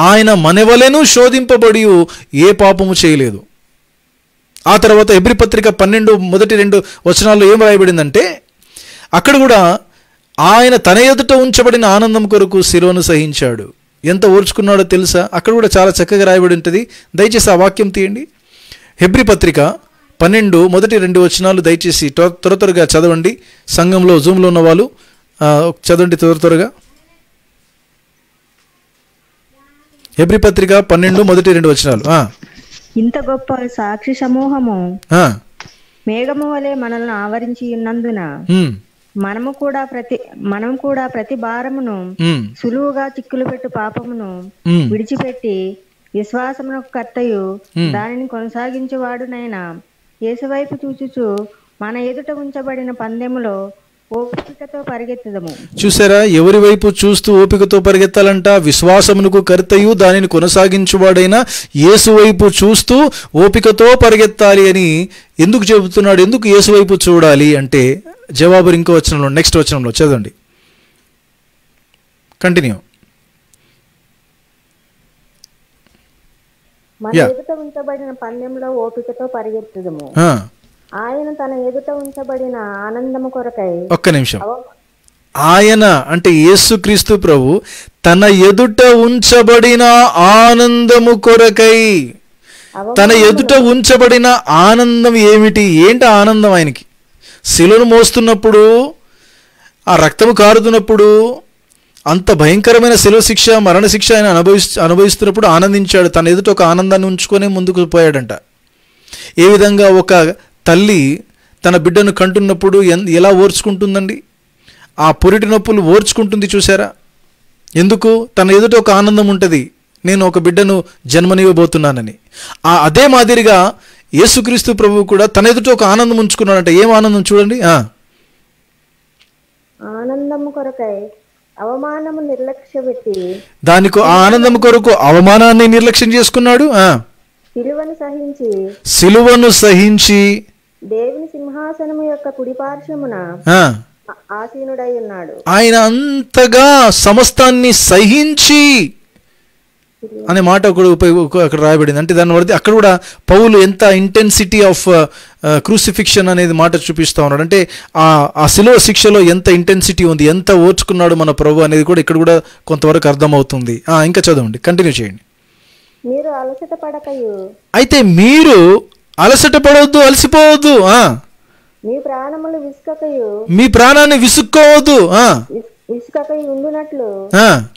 ఆయన మనవలెను శోధింపబడి ఏ పాపము చేయలేదు. ఆ తర్వాత హెబ్రీ పత్రిక 12 మొదటి 2 వచనాల్లో ఏం రాయబడిందంటే, అక్కడ కూడా ఆయన తన ఎదుట ఉంచబడిన ఆనందం కొరకు శిలువను సహించాడు. ఎంత ఓర్చుకున్నాడో తెలుసా? అక్కడ కూడా చాలా చక్కగా రాయబడి ఉంటుంది. దయచేసి ఆ వాక్యం తీయండి. హెబ్రీ పత్రిక 12 మొదటి 2 వచనాలు దయచేసి త్వరగా చదవండి. సంఘంలో జూమ్లో ఉన్న వాళ్ళు చదవండి త్వరగా. హెబ్రీ పత్రిక 12 మొదటి 2 వచనాలు. ఇంత గొప్ప సాక్షి సమూహము మేఘము వలె మనల్ని ఆవరించి ఉన్నందున మనము కూడా ప్రతి భారమును సులువుగా చిక్కులు పెట్టు పాపమును విడిచిపెట్టి విశ్వాసమునకు కర్తయు దానిని కొనసాగించువాడునైనా యేసువైపు చూచుచు మన ఎదుట ఉంచబడిన పందెములో ఓపికతో పరిగెత్తదము. చూసారా, ఎవరి వైపు చూస్తూ ఓపికతో పరిగెత్తాలంట? విశ్వాసమునకు కర్తయు దానిని కొనసాగించువాడైన యేసు వైపు చూస్తూ ఓపికతో పరిగెత్తాలి అని ఎందుకు చెబుతున్నాడు? ఎందుకు యేసు వైపు చూడాలి అంటే జవాబు ఇంకో వచనంలో, నెక్స్ట్ వచనంలో చదవండి. కంటిన్యూ. మన ఎదుట ఉంచబడిన పందెంలో ఓపికతో పరిగెత్తదము. ఆయన తన ఎదుట ఉంచబడిన ఆనందము కొరకై. ఒక్క నిమిషం. ఆయన అంటే యేసుక్రీస్తు ప్రభు తన ఎదుట ఉంచబడిన ఆనందము కొరకై. తన ఎదుట ఉంచబడిన ఆనందం ఏమిటి? ఏంటి ఆనందం ఆయనకి? శిలువను మోస్తున్నప్పుడు, ఆ రక్తము కారుతున్నప్పుడు, అంత భయంకరమైన శిలువ శిక్ష, మరణశిక్ష ఆయన అనుభవిస్తున్నప్పుడు ఆనందించాడు. తన ఎదుట ఒక ఆనందాన్ని ఉంచుకొని ముందుకు పోయాడంట. ఏ విధంగా ఒక తల్లి తన బిడ్డను కంటున్నప్పుడు ఎలా ఓర్చుకుంటుందండి? ఆ పురిటి నొప్పులు ఓర్చుకుంటుంది, చూసారా? ఎందుకు? తన ఎదుట ఒక ఆనందం ఉంటుంది, నేను ఒక బిడ్డను జన్మనివ్వబోతున్నానని. అదే మాదిరిగా యేసుక్రీస్తు ప్రభువు కూడా తన ఎదుట ఒక ఆనందం ఉంచుకున్నాడంట. ఏం ఆనందం చూడండి. ఆనందము కొరకై అవమానము నిర్లక్ష్య పెట్టి, దానికి ఆ ఆనందం కొరకు అవమానాన్ని నిర్లక్ష్యం చేసుకున్నాడు. సిలువను సహించి దేవుని సింహాసనము యొక్క కుడి పార్శ్వమున ఆసీనుడై ఉన్నాడు. ఆయన అంతగా సమస్తాన్ని సహించి అనే మాట అక్కడ రాయబడింది. అంటే దాన్ని బట్టి అక్కడ కూడా పౌలు ఎంత ఇంటెన్సిటీ ఆఫ్ క్రూసిఫిక్షన్ అనేది మాట చూపిస్తూ ఉన్నాడు. అంటే ఆ శిలువ శిక్షలో ఎంత ఇంటెన్సిటీ ఉంది, ఎంత ఓర్చుకున్నాడు మన ప్రభు అనేది కూడా ఇక్కడ కూడా కొంతవరకు అర్థమవుతుంది. ఇంకా చదవండి, కంటిన్యూ చేయండి. మీరు అలసట పడకయు. అయితే మీరు అలసట పడవద్దు, అలసిపోవద్దు. మీ ప్రాణములు విసుకకయు, మీ ప్రాణాన్ని విసుక్కోవద్దు. విసుకకై ఉండునట్లు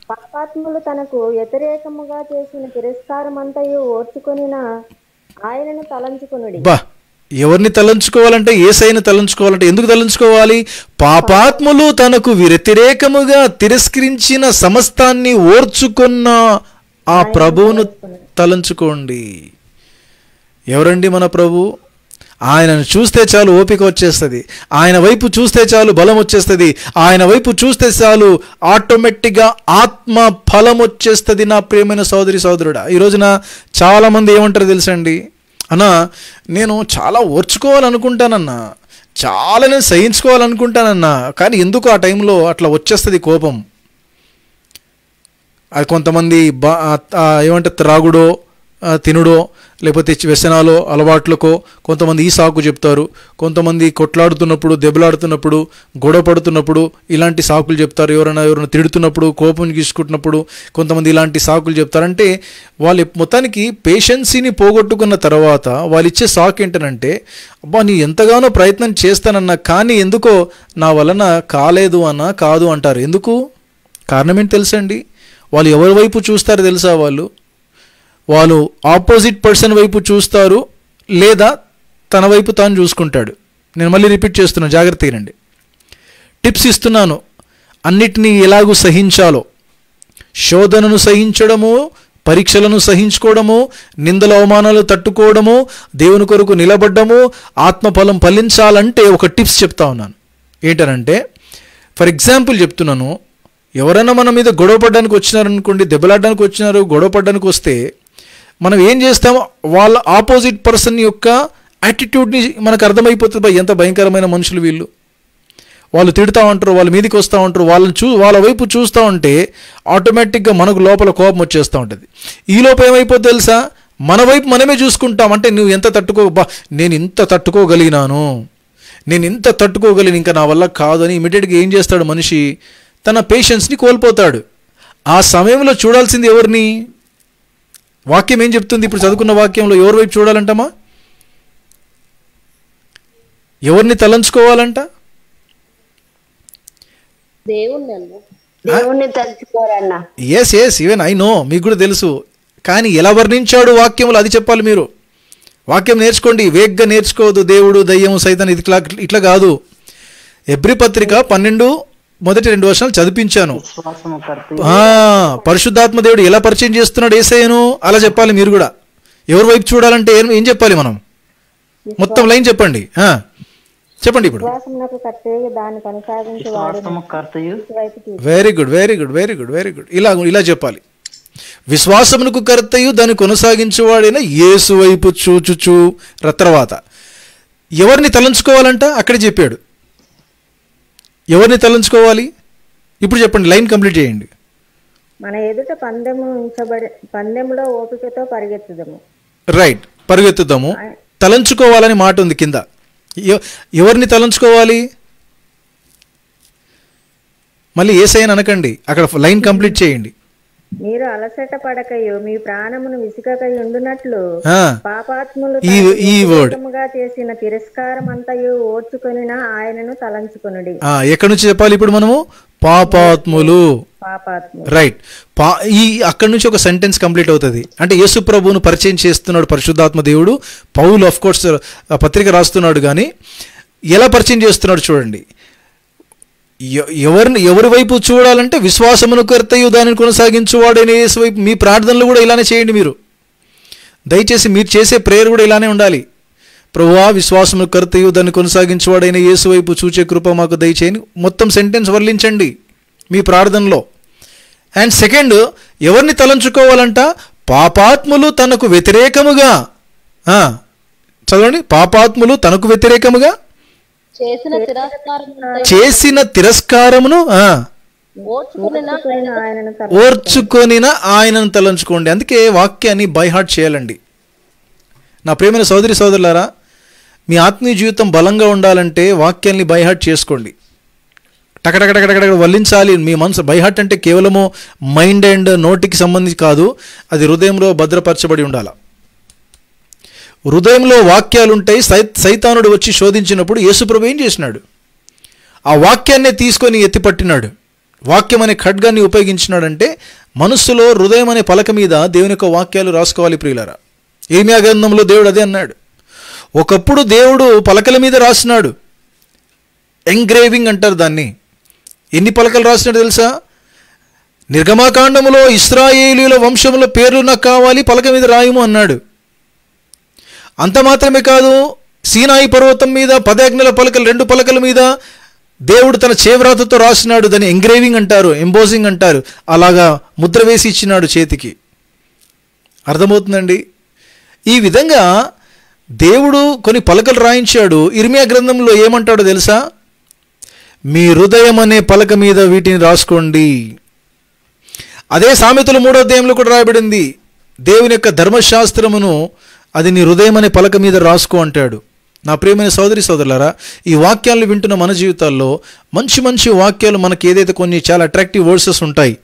పాపాత్ములు తనకు వ్యతిరేకముగా చేసిన తిరస్కారమంతయు ఓర్చుకొనిన ఆయనను తలంచుకొనుడి. ఎవరిని తలంచుకోవాలంటే యేసయ్యను తలంచుకోవాలంటే ఎందుకు తలంచుకోవాలి? పాపాత్ములు తనకు వ్యతిరేకముగా తిరస్కరించిన సమస్తాన్ని ఓర్చుకున్న ఆ ప్రభువును తలంచుకోండి. ఎవరండి మన ప్రభు? ఆయనను చూస్తే చాలు ఓపిక వచ్చేస్తుంది, ఆయన వైపు చూస్తే చాలు బలం వచ్చేస్తుంది, ఆయన వైపు చూస్తే చాలు ఆటోమేటిక్గా ఆత్మ ఫలం వచ్చేస్తుంది. నా ప్రియమైన సోదరి సోదరుడా, ఈ రోజున చాలామంది ఏమంటారు తెలుసండి? అన్నా, నేను చాలా ఓర్చుకోవాలనుకుంటానన్నా, చాలా నేను సహించుకోవాలనుకుంటానన్నా, కానీ ఎందుకు ఆ టైంలో అట్లా వచ్చేస్తుంది కోపం. అది కొంతమంది ఏమంటే త్రాగుడో తినుడో లేకపోతే వ్యసనాలో అలవాట్లకో కొంతమంది ఈ సాకు చెప్తారు, కొంతమంది కొట్లాడుతున్నప్పుడు దెబ్బలాడుతున్నప్పుడు గొడవ పడుతున్నప్పుడు ఇలాంటి సాకులు చెప్తారు, ఎవరైనా తిడుతున్నప్పుడు కోపం తీసుకుంటున్నప్పుడు కొంతమంది ఇలాంటి సాకులు చెప్తారంటే వాళ్ళు మొత్తానికి పేషెన్సీని పోగొట్టుకున్న తర్వాత వాళ్ళు ఇచ్చే సాకు ఏంటనంటే, అబ్బా నీ ఎంతగానో ప్రయత్నం చేస్తానన్నా కానీ ఎందుకో నా వలన కాలేదు అన్నా కాదు అంటారు. ఎందుకు? కారణం ఏంటి తెలుసండి? వాళ్ళు ఎవరి వైపు చూస్తారో తెలుసా? వాళ్ళు ఆపోజిట్ పర్సన్ వైపు చూస్తారు, లేదా తన వైపు తాను చూసుకుంటాడు. నేను మళ్ళీ రిపీట్ చేస్తున్నాను, జాగ్రత్త వినండి. టిప్స్ ఇస్తున్నాను అన్నిటినీ ఎలాగూ సహించాలో. శోధనను సహించడము, పరీక్షలను సహించుకోవడము, నిందల అవమానాలు తట్టుకోవడము, దేవుని కొరకు నిలబడ్డము, ఆత్మఫలం ఫలించాలంటే ఒక టిప్స్ చెప్తా ఉన్నాను. ఏంటనంటే, ఫర్ ఎగ్జాంపుల్ చెప్తున్నాను, ఎవరైనా మన మీద గొడవ పడడానికి వచ్చినారనుకోండి, దెబ్బలాడడానికి వచ్చినారు, గొడవ పడడానికి వస్తే మనం ఏం చేస్తాం? వాళ్ళ ఆపోజిట్ పర్సన్ యొక్క యాటిట్యూడ్ని మనకు అర్థమైపోతుంది. ఎంత భయంకరమైన మనుషులు వీళ్ళు, వాళ్ళు తిడుతూ ఉంటారు, వాళ్ళ మీదకి వస్తూ ఉంటారు, వాళ్ళ వైపు చూస్తూ ఉంటే ఆటోమేటిక్గా మనకు లోపల కోపం వచ్చేస్తూ ఉంటుంది. ఈ లోపం ఏమైపోతుంది తెలుసా? మన వైపు మనమే చూసుకుంటాం. అంటే నువ్వు ఎంత నేను ఇంత తట్టుకోగలిగినాను, నేను ఇంత తట్టుకోగలను, ఇంకా నా వల్ల కాదు అని ఇమీడియట్గా ఏం చేస్తాడు మనిషి? తన పేషెన్స్ని కోల్పోతాడు. ఆ సమయంలో చూడాల్సింది ఎవరిని? వాక్యం ఏం చెప్తుంది? ఇప్పుడు చదువుకున్న వాక్యంలో ఎవరి వైపు చూడాలంటమా? ఎవరిని తలంచుకోవాలంట? దేవుణ్ణి తలుచుకోరన్నా. ఎస్ ఈవెన్ ఐ నో, మీకు కూడా తెలుసు. కానీ ఎలా వర్ణించాడు వాక్యంలో అది చెప్పాలి మీరు. వాక్యం నేర్చుకోండి, వేగ్గా నేర్చుకోవద్దు. దేవుడు, దయ్యం, సైతాన్ ఇట్లా కాదు. ఎబ్రీ పత్రిక 12 మొదటి 2 వర్షాలు చదివించాను. పరిశుద్ధాత్మ దేవుడు ఎలా పరిచయం చేస్తున్నాడు యేసయ్యను అలా చెప్పాలి మీరు కూడా. ఎవరి వైపు చూడాలంటే ఏం చెప్పాలి మనం? మొత్తం లైన్ చెప్పండి. చెప్పండి ఇప్పుడు. Very good very good very good very good. ఇలా చెప్పాలి. విశ్వాసమునకు కర్తయు దాన్ని కొనసాగించువాడైన యేసు వైపు చూచుచు. తర్వాత ఎవరిని తలంచుకోవాలంట అక్కడే చెప్పాడు. ఎవరిని తలంచుకోవాలి ఇప్పుడు చెప్పండి, లైన్ కంప్లీట్ చేయండి. మన ఎదుట పందెంలో ఓపికతో పరిగెత్తుదాము. రైట్, పరిగెత్తుదాము. తలంచుకోవాలని మాట ఉంది కింద. ఎవరిని తలంచుకోవాలి? మళ్ళీ యేసయ్యని అనకండి, అక్కడ లైన్ కంప్లీట్ చేయండి. మీరు అలసట పడకయు మీ ప్రాణమును విసుకకై ఉండునట్లు పాపాత్ములు చేసిన తిరస్కారం అంతయు ఓర్చుకొనిన ఆయనను తలంచుకొనుడి. ఎక్కడి నుంచి చెప్పాలి ఇప్పుడు మనము? పాపాత్ములు. రైట్. అక్కడి నుంచి ఒక సెంటెన్స్ కంప్లీట్ అవుతుంది. అంటే యేసు ప్రభువును పరిచయం చేస్తున్నాడు పరిశుద్ధాత్మ దేవుడు. పౌలు ఆఫ్ కోర్స్ పత్రిక రాస్తున్నాడు, కానీ ఎలా పరిచయం చేస్తున్నాడు చూడండి. ఎవరి వైపు చూడాలంటే విశ్వాసమును కర్తయు దానిని కొనసాగించువాడైన యేసు వైపు. మీ ప్రార్థనలు కూడా ఇలానే చేయండి మీరు. దయచేసి మీరు చేసే ప్రేయర్ కూడా ఇలానే ఉండాలి. ప్రభువా, విశ్వాసమును కర్తయు దాన్ని కొనసాగించువాడైన యేసు వైపు చూచే కృప మాకు దయచేయని మొత్తం సెంటెన్స్ వర్లించండి మీ ప్రార్థనలో. అండ్ సెకండ్, ఎవరిని తలంచుకోవాలంట? పాపాత్ములు తనకు వ్యతిరేకముగా. చదవండి, పాపాత్ములు తనకు వ్యతిరేకముగా చేసిన తిరస్కారమును ఓర్చుకొనిన ఆయనను తలంచుకోండి. అందుకే వాక్యాన్ని బైహార్ట్ చేయాలండి. నా ప్రియమైన సోదరి సోదరులారా, మీ ఆత్మీయ జీవితం బలంగా ఉండాలంటే వాక్యాన్ని బైహార్ట్ చేసుకోండి. టకటకటకటక వల్లించాలి మీ మనసు. బైహార్ట్ అంటే కేవలము మైండ్ అండ్ నోటికి సంబంధించి కాదు, అది హృదయంలో భద్రపరచబడి ఉండాలి. హృదయంలో వాక్యాలు ఉంటాయి. సైతానుడు వచ్చి శోధించినప్పుడు యేసుప్రభు ఏం చేసినాడు? ఆ వాక్యాన్నే తీసుకొని ఎత్తిపట్టినాడు. వాక్యం అనే ఖడ్గాన్ని ఉపయోగించినాడంటే మనస్సులో హృదయం అనే పలక మీద దేవుని యొక్క వాక్యాలు రాసుకోవాలి ప్రియులారా. ఇర్మియా గ్రంథంలో దేవుడు అదే అన్నాడు. ఒకప్పుడు దేవుడు పలకల మీద రాసినాడు. ఎంగ్రేవింగ్ అంటారు దాన్ని. ఎన్ని పలకలు రాసినాడు తెలుసా? నిర్గమాకాండములో ఇశ్రాయేలీయుల వంశముల పేర్లు నాకు కావాలి, పలక మీద రాయము అన్నాడు. అంత మాత్రమే కాదు, సీనాయి పర్వతం మీద 10 ఆజ్ఞల పలకలు 2 పలకల మీద దేవుడు తన చేవ్రాతతో రాసినాడు. దాన్ని ఎంగ్రేవింగ్ అంటారు, ఎంబోజింగ్ అంటారు. అలాగా ముద్ర వేసి ఇచ్చినాడు చేతికి. అర్థమవుతుందండి? ఈ విధంగా దేవుడు కొన్ని పలకలు రాయించాడు. ఇర్మియా గ్రంథంలో ఏమంటాడో తెలుసా? మీ హృదయం అనే పలక మీద వీటిని రాసుకోండి. అదే సామెతలు 3వ అధ్యాయంలో కూడా రాయబడింది. దేవుని యొక్క ధర్మశాస్త్రమును అది నీ హృదయం అనే పలక మీద రాసుకో అంటాడు. నా ప్రియమైన సోదరి సోదరులారా, ఈ వాక్యాలను వింటున్న మన జీవితాల్లో మంచి మంచి వాక్యాలు మనకి ఏదైతే కొన్ని చాలా అట్రాక్టివ్ వర్సెస్ ఉంటాయి,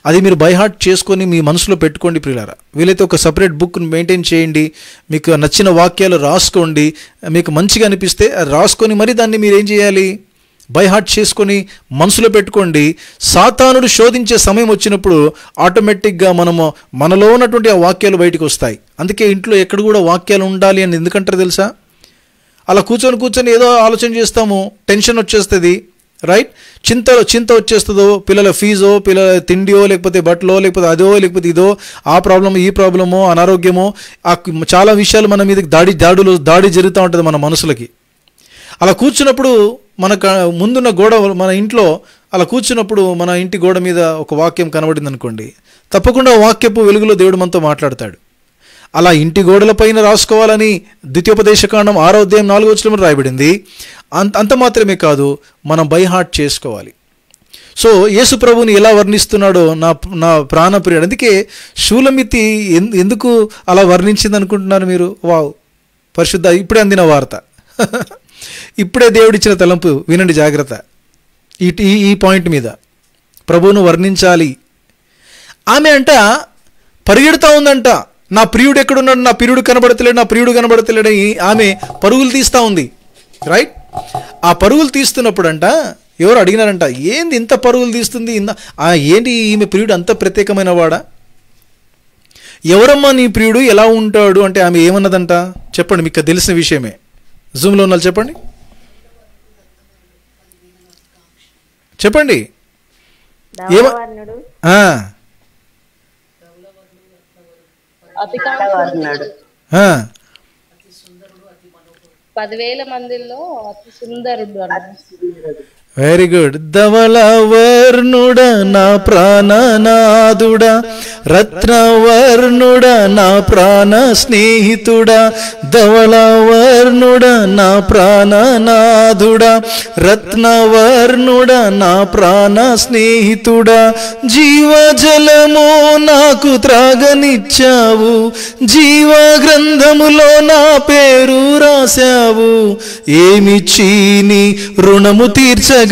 అది మీరు బైహార్ట్ చేసుకొని మీ మనసులో పెట్టుకోండి ప్రియులారా. వీలైతే ఒక సపరేట్ బుక్ మెయింటైన్ చేయండి. మీకు నచ్చిన వాక్యాలు రాసుకోండి. మీకు మంచిగా అనిపిస్తే రాసుకొని మరి దాన్ని మీరు ఏం చేయాలి? బైహార్ట్ చేసుకొని మనసులో పెట్టుకోండి. సాతానుడు శోధించే సమయం వచ్చినప్పుడు ఆటోమేటిక్గా మనలో ఉన్నటువంటి ఆ వాక్యాలు బయటకు వస్తాయి. అందుకే ఇంట్లో ఎక్కడ కూడా వాక్యాలు ఉండాలి అని ఎందుకంటారు తెలుసా? అలా కూర్చొని ఏదో ఆలోచన చేస్తాము, టెన్షన్ వచ్చేస్తుంది, రైట్? చింత వచ్చేస్తుందో, పిల్లల ఫీజో, పిల్లల తిండియో, లేకపోతే బట్టలో, లేకపోతే అదో, లేకపోతే ఇదో, ఆ ప్రాబ్లము, ఈ ప్రాబ్లమో, అనారోగ్యమో, చాలా విషయాలు మన మీద దాడి జరుగుతూ ఉంటుంది మన మనసులకి. అలా కూర్చున్నప్పుడు మనకు ముందున్న గోడ, మన ఇంట్లో అలా కూర్చున్నప్పుడు మన ఇంటి గోడ మీద ఒక వాక్యం కనబడింది అనుకోండి, తప్పకుండా వాక్యపు వెలుగులో దేవుడు మనతో మాట్లాడతాడు. అలా ఇంటి గోడలపైన రాసుకోవాలని ద్వితీయోపదేశకాండం 6వ అధ్యాయం 4వ వచనంలో రాయబడింది. అంత మాత్రమే కాదు, మనం బైహార్ట్ చేసుకోవాలి. సో యేసు ప్రభువుని ఎలా వర్ణిస్తున్నాడో నా ప్రాణప్రియుడు. అందుకే షూలమితి ఎందుకు అలా వర్ణించింది అనుకుంటున్నారు మీరు? వావ్, పరిశుద్ధ ఇప్పుడే అందిన వార్త. ఇప్పుడే దేవుడిచ్చిన తలంపు వినండి జాగ్రత్త. ఈ పాయింట్ మీద ప్రభువును వర్ణించాలి. ఆమె అంట పరిగెడుతూ ఉందంట, నా ప్రియుడు ఎక్కడున్నాడు, నా ప్రియుడు కనబడతలేడు, నా ప్రియుడు కనబడతలేడు. ఆమె పరుగులు తీస్తూ ఉంది. రైట్. ఆ పరుగులు తీస్తున్నప్పుడు అంట ఎవరు అడిగినారంట, ఏంది ఇంత పరుగులు తీస్తుంది, ఏంటి ఈమె ప్రియుడు అంత ప్రత్యేకమైన వాడా, ఎవరమ్మా నీ ప్రియుడు, ఎలా ఉంటాడు అంటే ఆమె ఏమన్నదంట చెప్పండి, మీకు తెలిసిన విషయమే. జూమ్లో ఉన్నారు చెప్పండి, చెప్పండి. ధవళవర్ణుడు, అతి 10,000 మందిలో అతి సుందరుడు అన్నాడు. Very good. ధవళవర్ణుడ నా ప్రాణనాథుడా, రత్నవర్ణుడ నా ప్రాణ స్నేహితుడా, ధవళవర్ణుడ నా ప్రాణనాథుడా, రత్నవర్ణుడ నా ప్రాణ స్నేహితుడా, జీవజలము నాకు త్రాగనిచ్చావు, జీవ గ్రంథములో నా పేరు రాశావు, ఏమి చీని రుణము తీర్చగలను,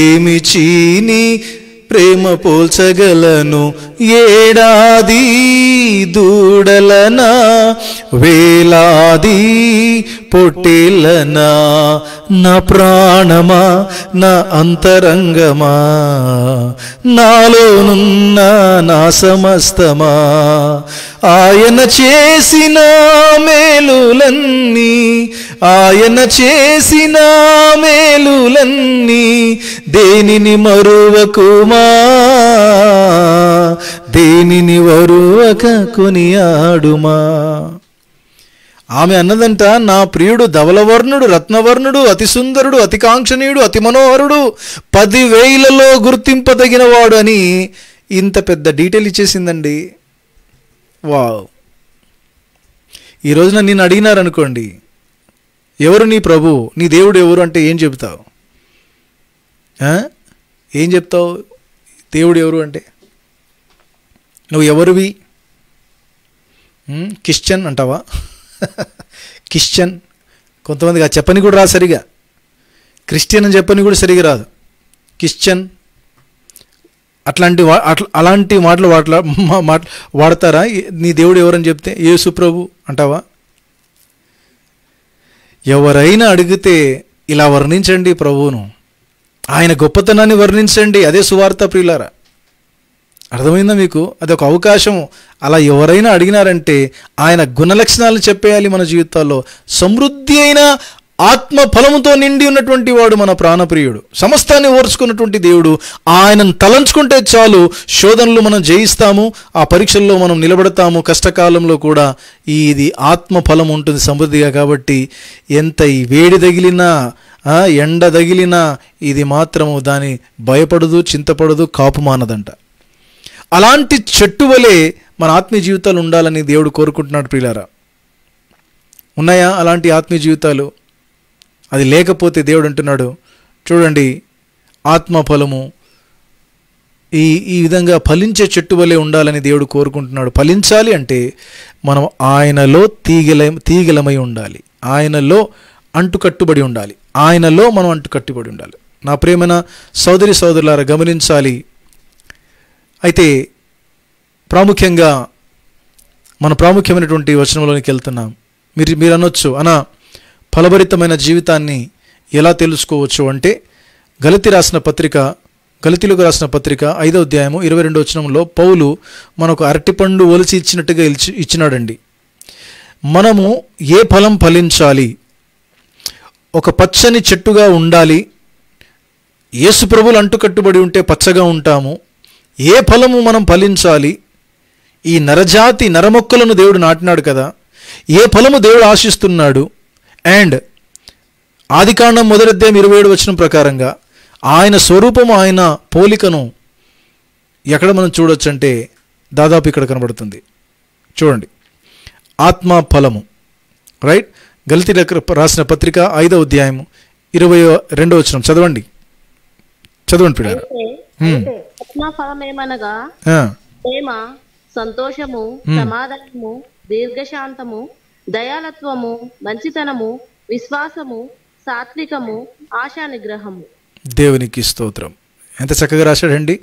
ఏమి చీని ప్రేమ పోల్చగలను, ఏడాది దూడలనా వేలాది పొట్టేలనా, నా ప్రాణమా నా అంతరంగమా, నాలోనున్న నా సమస్తమా, ఆయన చేసిన మేలులన్నీ, ఆయన చేసిన మేలులన్నీ దేనిని మరువకుమా, దేనిని వరువక కొనియాడుమా. ఆమె అన్నదంట, నా ప్రియుడు ధవళవర్ణుడు, రత్నవర్ణుడు, అతి సుందరుడు, అతి కాంక్షణీయుడు, అతి మనోహరుడు, 10,000లో గుర్తింపదగిన వాడు అని ఇంత పెద్ద డీటెయిల్ ఇచ్చేసిందండి. వావ్. ఈ రోజున నేను అడిగినారనుకోండి, ఎవరు నీ ప్రభు, నీ దేవుడు ఎవరు అంటే ఏం చెబుతావు? ఏం చెప్తావు? దేవుడు ఎవరు అంటే నువ్వు ఎవరివి? క్రిస్టియన్ అంటావా? క్రిస్టియన్. కొంతమందికి ఆ చెప్పని కూడా రాదు సరిగా, క్రిస్టియన్ అని చెప్పని కూడా సరిగా రాదు, క్రిస్టియన్ అలాంటి మాటలు వాడతారా? నీ దేవుడు ఎవరని చెప్తే యేసు ప్రభు అంటావా? ఎవరైనా అడిగితే ఇలా వర్ణించండి ప్రభువును, ఆయన గొప్పతనాన్ని వర్ణించండి, అదే సువార్త ప్రియులారా. అర్థమైందా మీకు? అదొక అవకాశం. అలా ఎవరైనా అడిగినారంటే ఆయన గుణలక్షణాలు చెప్పేయాలి మన జీవితాల్లో. సమృద్ధి అయిన ఆత్మ ఫలముతో నిండి ఉన్నటువంటి వాడు మన ప్రాణప్రియుడు, సమస్తాన్ని ఓర్చుకున్నటువంటి దేవుడు. ఆయనను తలంచుకుంటే చాలు, శోధనలు మనం జయిస్తాము, ఆ పరీక్షల్లో మనం నిలబడతాము. కష్టకాలంలో కూడా ఇది ఆత్మ ఫలం ఉంటుంది సమృద్ధిగా. కాబట్టి ఎంత ఈ వేడి తగిలినా, ఎండ తగిలినా ఇది మాత్రము దాని భయపడదు, చింతపడదు, కాపు మానదంట. అలాంటి చెట్టు వలె మన ఆత్మీయ జీవితాలు ఉండాలని దేవుడు కోరుకుంటున్నాడు ప్రియులారా. ఉన్నాయా అలాంటి ఆత్మీయ జీవితాలు? అది లేకపోతే దేవుడు అంటున్నాడు చూడండి, ఆత్మ ఫలము ఈ విధంగా ఫలించే చెట్టు వలె ఉండాలని దేవుడు కోరుకుంటున్నాడు. ఫలించాలి అంటే మనం ఆయనలో తీగలమై ఉండాలి, ఆయనలో అంటుకట్టుబడి ఉండాలి, ఆయనలో మనం అంటుకట్టుబడి ఉండాలి. నా ప్రేమన సోదరి సోదరులారా గమనించాలి. అయితే ప్రాముఖ్యంగా మన ప్రాముఖ్యమైనటువంటి వచనంలోనికి వెళ్తున్నాం. మీరు అనొచ్చు, ఫలభరితమైన జీవితాన్ని ఎలా తెలుసుకోవచ్చు అంటే గలతీలకు రాసిన పత్రిక 5వ అధ్యాయము 22వ వచనంలో పౌలు మనకు అరటిపండు ఒలిచి ఇచ్చినట్టుగా ఇచ్చినాడండి. మనము ఏ ఫలం ఫలించాలి? ఒక పచ్చని చెట్టుగా ఉండాలి. యేసు ప్రభువులు అంటుకట్టుబడి ఉంటే పచ్చగా ఉంటాము. ఏ ఫలము మనం ఫలించాలి? ఈ నరజాతి నరమొక్కలను దేవుడు నాటినాడు కదా, ఏ ఫలము దేవుడు ఆశిస్తున్నాడు? అండ్ ఆదికాండం 1వ అధ్యాయం 27వ వచనం ప్రకారంగా ఆయన స్వరూపము, ఆయన పోలికను ఎక్కడ మనం చూడొచ్చు అంటే దాదాపు ఇక్కడ కనబడుతుంది. చూడండి, ఆత్మ ఫలము. రైట్. గలతీలకు రాసిన పత్రిక 5వ అధ్యాయము 22వ వచనం చదవండి పిల్లలు. ఆత్మఫలమేమనగా ప్రేమ, సంతోషము, సమాధానము, దీర్ఘశాంతము, దయాలత్వము, మంచితనము, విశ్వాసము, సాత్వికము, ఆశా నిగ్రహము. దేవునికి స్తోత్రం. ఎంత చక్కగా రాశాడండి.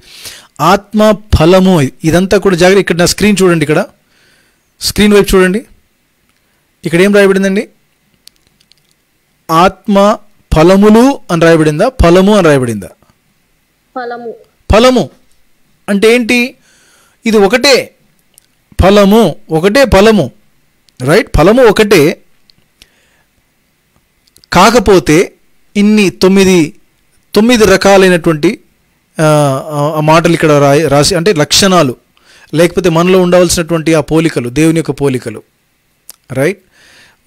ఆత్మ ఫలము, ఇదంతా కూడా జాగ్రత్త. ఇక్కడ నా స్క్రీన్ చూడండి, ఇక్కడ స్క్రీన్ వైపు చూడండి. ఇక్కడ ఏం రాయబడిందండి? ఆత్మ ఫలములు అని రాయబడిందా, ఫలము అని రాయబడిందా? ఫలము. ఫలము అంటే ఏంటి? ఇది ఒకటే ఫలము, ఒకటే ఫలము, రైట్? ఫలము ఒకటే, కాకపోతే ఇన్ని తొమ్మిది రకాలైనటువంటి మాటలు ఇక్కడ రాసి, అంటే లక్షణాలు, లేకపోతే మనలో ఉండవలసినటువంటి ఆ పోలికలు, దేవుని యొక్క పోలికలు, రైట్?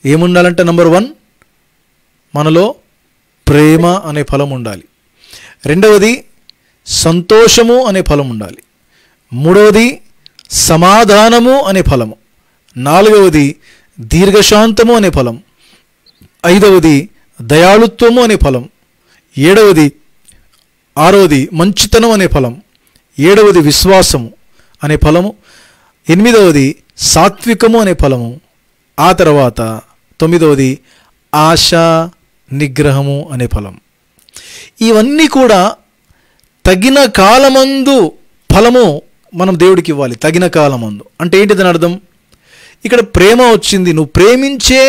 ఏముండాలంటే నంబర్ 1, మనలో ప్రేమ అనే ఫలం ఉండాలి. రెండవది సంతోషము అనే ఫలం ఉండాలి. మూడవది సమాధానము అనే ఫలము. నాలుగవది దీర్ఘశాంతము అనే ఫలం. ఐదవది దయాళుత్వము అనే ఫలం. ఆరవది మంచితనం అనే ఫలం. ఏడవది విశ్వాసము అనే ఫలము. ఎనిమిదవది సాత్వికము అనే ఫలము. ఆ తర్వాత 9వది ఆశా నిగ్రహము అనే ఫలం. ఇవన్నీ కూడా తగిన కాలమందు ఫలము మనం దేవుడికి ఇవ్వాలి. తగిన కాలమందు అంటే ఏంటిదని అర్థం? ఇక్కడ ప్రేమ వచ్చింది, నువ్వు ప్రేమించే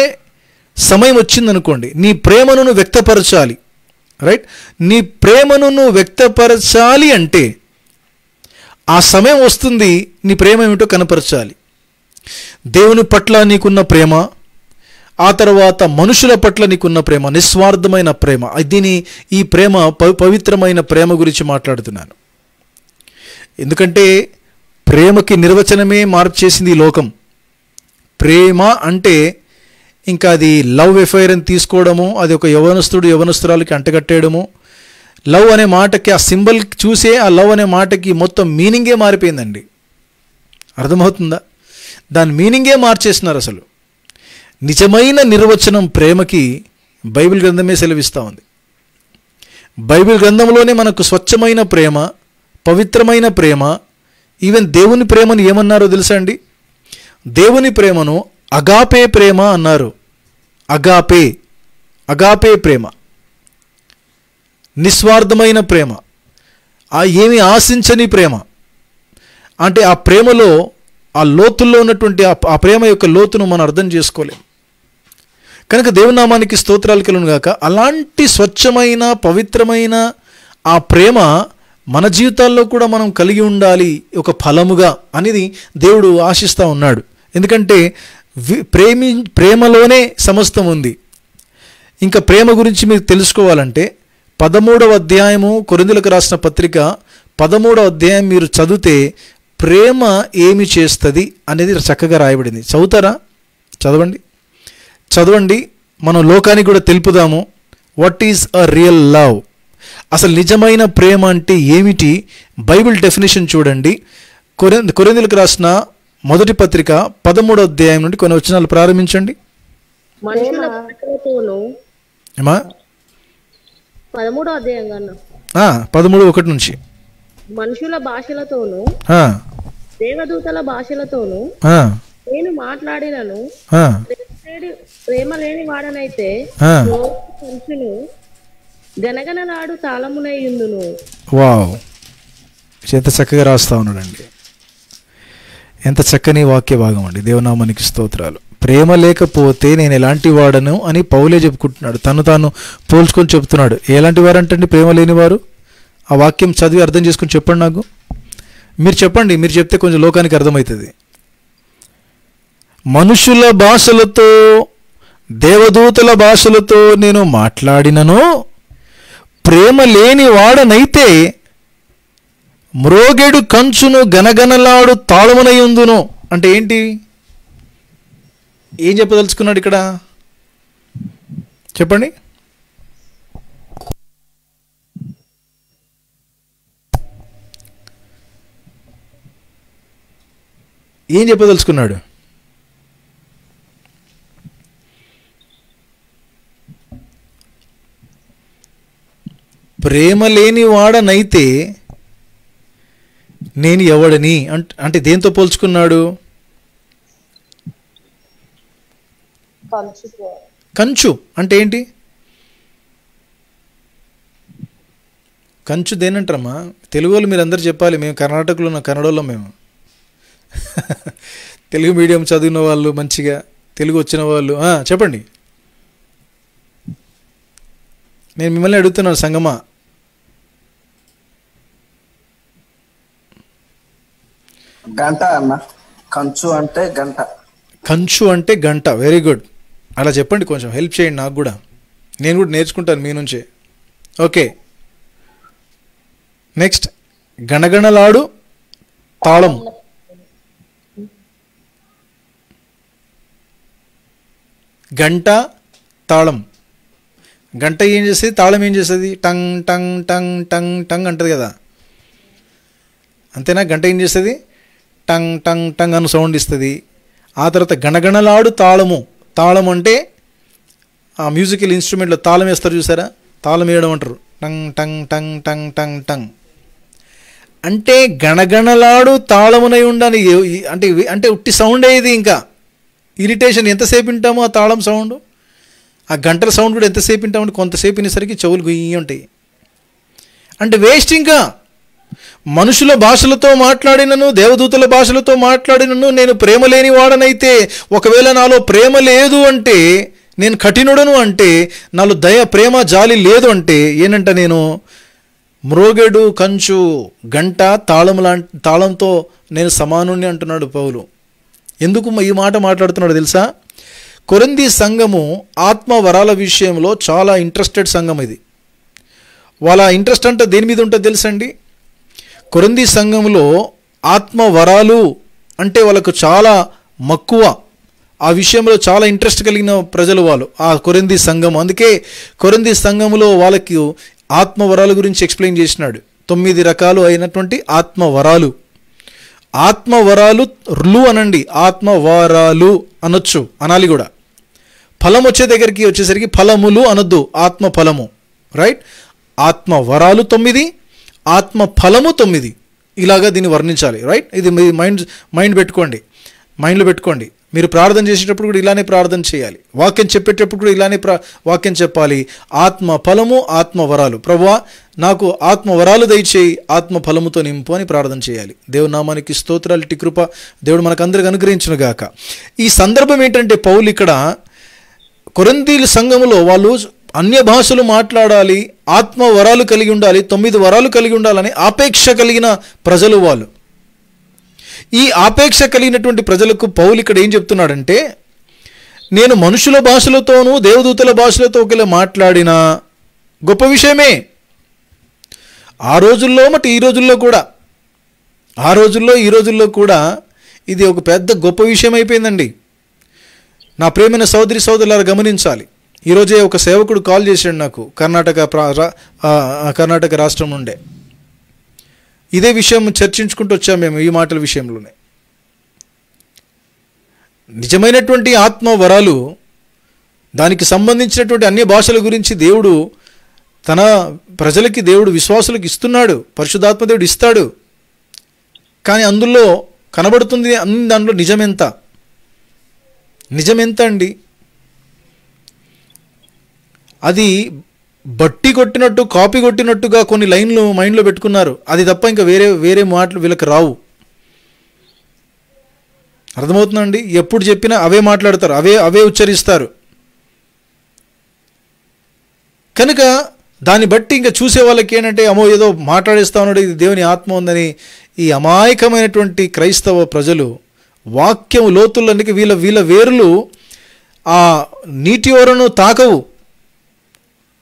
సమయం వచ్చిందనుకోండి, నీ ప్రేమను నువ్వు వ్యక్తపరచాలి, రైట్? నీ ప్రేమను నువ్వు వ్యక్తపరచాలి అంటే ఆ సమయం వస్తుంది, నీ ప్రేమ ఏమిటో కనపరచాలి. దేవుని పట్ల నీకున్న ప్రేమ, ఆ తర్వాత మనుషుల పట్ల నీకున్న ప్రేమ, నిస్వార్థమైన ప్రేమ. ఈ ప్రేమ పవిత్రమైన ప్రేమ గురించి మాట్లాడుతున్నాను. ఎందుకంటే ప్రేమకి నిర్వచనమే మార్చేసింది ఈ లోకం. ప్రేమ అంటే ఇంకా అది లవ్ ఎఫైర్ అని తీసుకోవడము, అది ఒక యవనస్తురాలకి అంటగట్టేయడము. లవ్ అనే మాటకి, ఆ సింబల్ చూసే ఆ లవ్ అనే మాటకి మొత్తం మీనింగే మారిపోయిందండి. అర్థమవుతుందా? దాని మీనింగే మార్చేస్తున్నారు. అసలు నిజమైన నిర్వచనం ప్రేమకి బైబిల్ గ్రంథమే సెలవిస్తూ ఉంది. బైబిల్ గ్రంథంలోనే మనకు స్వచ్ఛమైన ప్రేమ, పవిత్రమైన ప్రేమ, ఈవెన్ దేవుని ప్రేమను ఏమన్నారో తెలుసా అండి? దేవుని ప్రేమను అగాపే ప్రేమ అన్నారు. అగాపే ప్రేమ, నిస్వార్థమైన ప్రేమ, ఏమి ఆశించని ప్రేమ. అంటే ఆ ప్రేమలో, ఆ లోతుల్లో ఉన్నటువంటి ఆ ప్రేమ యొక్క లోతును మనం అర్థం చేసుకోలేం. కనుక దేవుని నామానికి స్తోత్రాలు కలుగును గాక. అలాంటి స్వచ్ఛమైన పవిత్రమైన ఆ ప్రేమ మన జీవితాల్లో కూడా మనం కలిగి ఉండాలి, ఒక ఫలముగా అనేది దేవుడు ఆశిస్తూ ఉన్నాడు. ఎందుకంటే ప్రేమలోనే సమస్తం ఉంది. ఇంకా ప్రేమ గురించి మీరు తెలుసుకోవాలంటే 13వ అధ్యాయము కొరింథీయులకు రాసిన పత్రిక 13వ అధ్యాయం మీరు చదివితే ప్రేమ ఏమి చేస్తుంది అనేది చక్కగా రాయబడింది. చదువుతారా? చదవండి. మనం లోకానికి కూడా తెలుపుదాము. What is a real love? అసలు నిజమైన ప్రేమ అంటే ఏమిటి? బైబిల్ డెఫినేషన్ చూడండి. కొరింథీయులకు రాసిన మొదటి పత్రిక 13వ అధ్యాయం నుండి కొన్ని వచనాలు ప్రారంభించండి. మనుషుల భాషలతోనూ, ఏమా 13వ అధ్యాయం కన్నా 13:1 నుంచి, మనుషుల భాషలతోనూ దేవదూతల భాషలతోనూ నేను మాట్లాడినను, ప్రేమ లేని వాడనైతే కొంచెను గనగనలాడు తాళమునయుందును. వావ్, ఎంత చక్కగా రాస్తా ఉన్నాడండి. ఎంత చక్కని వాక్య భాగం అండి. దేవనామానికి స్తోత్రాలు. ప్రేమ లేకపోతే నేను ఎలాంటి వాడను అని పౌలే చెప్పుకుంటున్నాడు. తాను పోల్చుకొని చెప్తున్నాడు. ఎలాంటి వారు అంటే ప్రేమ లేనివారు? ఆ వాక్యం చదివి అర్థం చేసుకుని చెప్పండి నాకు. మీరు చెప్పండి, మీరు చెప్తే కొంచెం లోకానికి అర్థమవుతుంది. మనుషుల భాషలతో దేవదూతల భాషలతో నేను మాట్లాడినను, ప్రేమ లేని వాడనైతే మ్రోగెడు కంచును గనగనలాడు తాళమునయుందును. అంటే ఏంటి? ఏం చెప్పదలుచుకున్నాడు ఇక్కడ? చెప్పండి. ఏం చెప్పదలుచుకున్నాడు? ప్రేమ లేని వాడనైతే నేను ఎవడని అంటే దేంతో పోల్చుకున్నాడు? కంచు అంటే ఏంటి? కంచు దేనంటారమ్మా? తెలుగు వాళ్ళు మీరు అందరు చెప్పాలి. మేము కర్ణాటకలో ఉన్న కన్నడలో మేము తెలుగు మీడియం చదివిన వాళ్ళు, మంచిగా తెలుగు వచ్చిన వాళ్ళు చెప్పండి. నేను మిమ్మల్ని అడుగుతున్నాను సంగమా. గంట అన్న. కంచు అంటే గంట. కంచు అంటే గంట. Very good. అలా చెప్పండి, కొంచెం హెల్ప్ చేయండి నాకు కూడా, నేను కూడా నేర్చుకుంటాను మీ నుంచే. ఓకే, నెక్స్ట్ గణగణలాడు తాళం. గంట తాళం. గంట ఏం చేస్తుంది, తాళం ఏం చేస్తుంది? Tongue tongue tongue tongue tongue అంటది కదా, అంతేనా? గంట ఏం చేస్తుంది? టంగ్ టంగ్ టంగ్ అని సౌండ్ ఇస్తుంది. ఆ తర్వాత గణగణలాడు తాళము. తాళం అంటే ఆ మ్యూజికల్ ఇన్స్ట్రుమెంట్లో తాళం వేస్తారు చూసారా, తాళం వేయడం అంటారు. Tongue tongue tongue tongue tongue tongue అంటే గణగణలాడు తాళమునై ఉండని అంటే అంటే ఉట్టి సౌండే ఇది. ఇంకా ఇరిటేషన్. ఎంతసేపు వింటామో ఆ తాళం సౌండ్, ఆ గంటల సౌండ్ కూడా ఎంతసేపు వింటామంటే కొంతసేపు వినేసరికి చెవులు గుయ్యి ఉంటాయి. అంటే వేస్ట్. ఇంకా మనుషుల భాషలతో మాట్లాడినను, దేవదూతల భాషలతో మాట్లాడినను నేను ప్రేమ లేని వాడనైతే, ఒకవేళ నాలో ప్రేమ లేదు అంటే, నేను కఠినుడను అంటే, నాలో దయ, ప్రేమ, జాలి లేదు అంటే ఏంటంట, నేను మ్రోగెడు, కంచు, గంట, తాళంతో నేను సమానుణ్ణి అంటున్నాడు పౌలు. ఎందుకు ఈ మాట మాట్లాడుతున్నాడు తెలుసా? కొరింథీ సంఘము ఆత్మ వరాల విషయంలో చాలా ఇంట్రెస్టెడ్ సంఘం ఇది. వాళ్ళ ఇంట్రెస్ట్ అంటే దేని మీద ఉంటుంది తెలుసండి? కొరింథీ సంఘంలో ఆత్మ వరాలు అంటే వాళ్ళకు చాలా మక్కువ. ఆ విషయంలో చాలా ఇంట్రెస్ట్ కలిగిన ప్రజలు వాళ్ళు, ఆ కొరింథీ సంఘం. అందుకే కొరింథీ సంఘంలో వాళ్ళకి ఆత్మ వరాల గురించి ఎక్స్ప్లెయిన్ చేసినాడు. 9 రకాలు అయినటువంటి ఆత్మ వరాలు. ఆత్మ వరాలు రులు అనండి, ఆత్మ వరాలు అనొచ్చు, అనాలి కూడా. ఫలం వచ్చే దగ్గరికి వచ్చేసరికి ఫలములు అనొద్దు, ఆత్మ ఫలము. రైట్? ఆత్మ వరాలు 9, ఆత్మ ఫలము 9. ఇలాగా దీన్ని వర్ణించాలి. రైట్? ఇది మీ మైండ్లో పెట్టుకోండి. మీరు ప్రార్థన చేసేటప్పుడు కూడా ఇలానే ప్రార్థన చేయాలి. వాక్యం చెప్పేటప్పుడు కూడా ఇలానే వాక్యం చెప్పాలి. ఆత్మ ఫలము, ఆత్మ వరాలు. ప్రభువా నాకు ఆత్మ వరాలు దయచేయి, ఆత్మ ఫలముతో నింపు అని ప్రార్థన చేయాలి. దేవుని నామానికి స్తోత్రాలు, ఇట్టి కృప దేవుడు మనకందరికి అనుగ్రహించును గాక. ఈ సందర్భం ఏంటంటే పౌలు ఇక్కడ కొరింథీ సంఘములో వాళ్ళు అన్య భాషలు మాట్లాడాలి, ఆత్మ వరాలు కలిగి ఉండాలి, 9 వరాలు కలిగి ఉండాలని ఆపేక్ష కలిగిన ప్రజలు వాళ్ళు. ఈ ఆపేక్ష కలిగినటువంటి ప్రజలకు పౌలు ఇక్కడ ఏం చెప్తున్నాడంటే, నేను మనుషుల భాషలతోనూ దేవదూతల భాషలతో ఒకవేళ మాట్లాడినా గొప్ప విషయమే. ఆ రోజుల్లో మటు ఈ రోజుల్లో కూడా, ఈ రోజుల్లో కూడా ఇది ఒక పెద్ద గొప్ప విషయం అయిపోయిందండి. నా ప్రియమైన సోదరి సోదరులారా గమనించాలి. ఈరోజే ఒక సేవకుడు కాల్ చేశాడు నాకు, కర్ణాటక రాష్ట్రం నుండే. ఇదే విషయం చర్చించుకుంటూ వచ్చాం మేము ఈ మాటల విషయంలోనే. నిజమైనటువంటి ఆత్మ వరాలు, దానికి సంబంధించినటువంటి అన్ని భాషల గురించి దేవుడు తన ప్రజలకి, దేవుడు విశ్వాసులకు ఇస్తున్నాడు, పరిశుద్ధాత్మ దేవుడు ఇస్తాడు. కానీ అందులో కనబడుతుంది అన్ని దాంట్లో నిజమెంత అండి? అది బట్టి కొట్టినట్టు, కాపీ కొట్టినట్టుగా కొన్ని లైన్లు మైండ్లో పెట్టుకున్నారు. అది తప్ప ఇంకా వేరే మాటలు వీళ్ళకి రావు. అర్థమవుతుందండి? ఎప్పుడు చెప్పినా అవే మాట్లాడతారు, అవే ఉచ్చరిస్తారు. కనుక దాన్ని బట్టి ఇంకా చూసే వాళ్ళకి ఏంటంటే, అమ్మో ఏదో మాట్లాడేస్తా ఉన్నాడు, ఇది దేవుని ఆత్మ ఉందని. ఈ అమాయకమైనటువంటి క్రైస్తవ ప్రజలు వాక్యం లోతుల్లోనికి వీళ్ళ వేర్లు ఆ నీటి ఓరను తాకవు.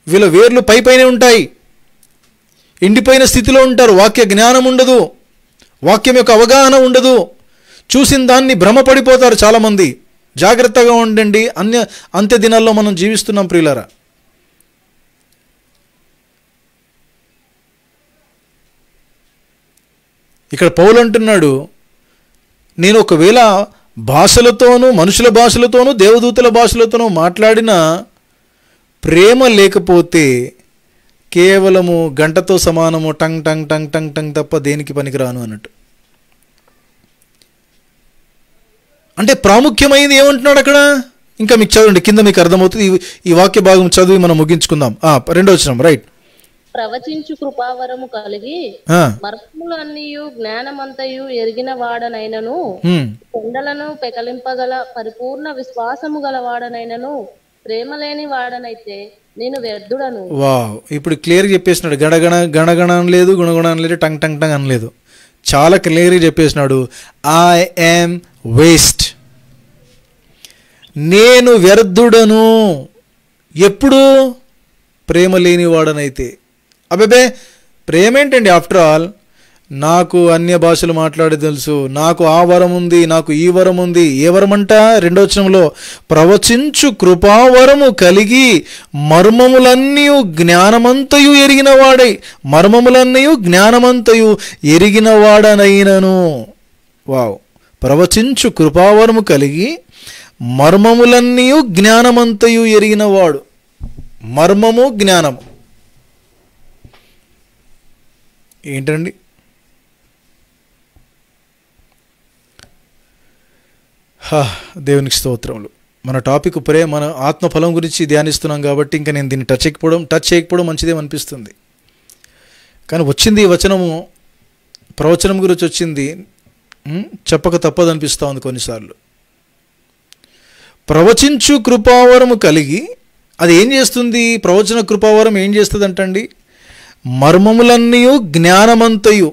వీళ్ళ వేర్లు పైనే ఉంటాయి, ఎండిపోయిన స్థితిలో ఉంటారు. వాక్య జ్ఞానం ఉండదు, వాక్యం యొక్క అవగాహన ఉండదు. చూసిన దాన్ని భ్రమపడిపోతారు చాలామంది. జాగ్రత్తగా ఉండండి. అంత్య దినాల్లో మనం జీవిస్తున్నాం ప్రియులారా. ఇక్కడ పౌలు అంటున్నాడు, నేను ఒకవేళ భాషలతోనూ, మనుషుల భాషలతోనూ, దేవదూతల భాషలతోనూ మాట్లాడినా ప్రేమ లేకపోతే కేవలము గంటతో సమానము, tongue tongue tongue tongue tongue తప్ప దేనికి పనికిరాను అన్నట్టు. అంటే ప్రాముఖ్యమైనది ఏమంటున్నాడు అక్కడ? ఇంకా మీకు చదవండి, కింద మీకు అర్థమవుతుంది. ఈ వాక్య భాగం చదివి మనం ముగించుకుందాం. 2వ వచనం, రైట్. ప్రవచించు కృపావరము కలిగి మర్మములన్నీయు జ్ఞానమంతయు ఎరిగిన వాడనైనను కొండలను పెకలింపగల పరిపూర్ణ విశ్వాసము గల వాడనైనను ప్రేమ లేని వాడనైతే నేను వ్యర్థుడను. వావ్, ఇప్పుడు క్లియర్గా చెప్పేసినాడు. గణగణ అనలేదు, గుణగుణ అనలేదు, టంగ్ టంగ్ టంగ్ అనలేదు. చాలా క్లియర్గా చెప్పేసినాడు. ఐ యామ్ వేస్ట్, నేను వ్యర్థుడను. ఎప్పుడు? ప్రేమ లేని వాడనైతే. అబ్బే, ప్రేమ ఏంటండి? ఆఫ్టర్ ఆల్ నాకు అన్య భాషలు మాట్లాడే తెలుసు, నాకు ఆ వరం ఉంది, నాకు ఈ వరం ఉంది. ఏ వరం అంట? 2వ వచనంలో ప్రవచించు కృపావరము కలిగి మర్మములన్నీ జ్ఞానమంతయు ఎరిగిన వాడై, మర్మములన్నీ జ్ఞానమంతయు ఎరిగిన వాడనైనను. వావ్, ప్రవచించు కృపావరము కలిగి మర్మములన్నీ జ్ఞానమంతయు ఎరిగిన వాడు. మర్మము, జ్ఞానము ఏంటండి? దేవునికి స్తోత్రములు. మన టాపిక్ మన ఆత్మఫలం గురించి ధ్యానిస్తున్నాం కాబట్టి ఇంకా నేను దీన్ని టచ్ చేయకపోవడం మంచిదేమనిపిస్తుంది. కానీ వచ్చింది ఈ వచనము, ప్రవచనం గురించి వచ్చింది, చెప్పక తప్పదు అనిపిస్తూ ఉంది కొన్నిసార్లు. ప్రవచించు కృపావరము కలిగి, అది ఏం చేస్తుంది? ప్రవచన కృపావరం ఏం చేస్తుంది అంటండి? మర్మములన్నీ జ్ఞానమంతయు.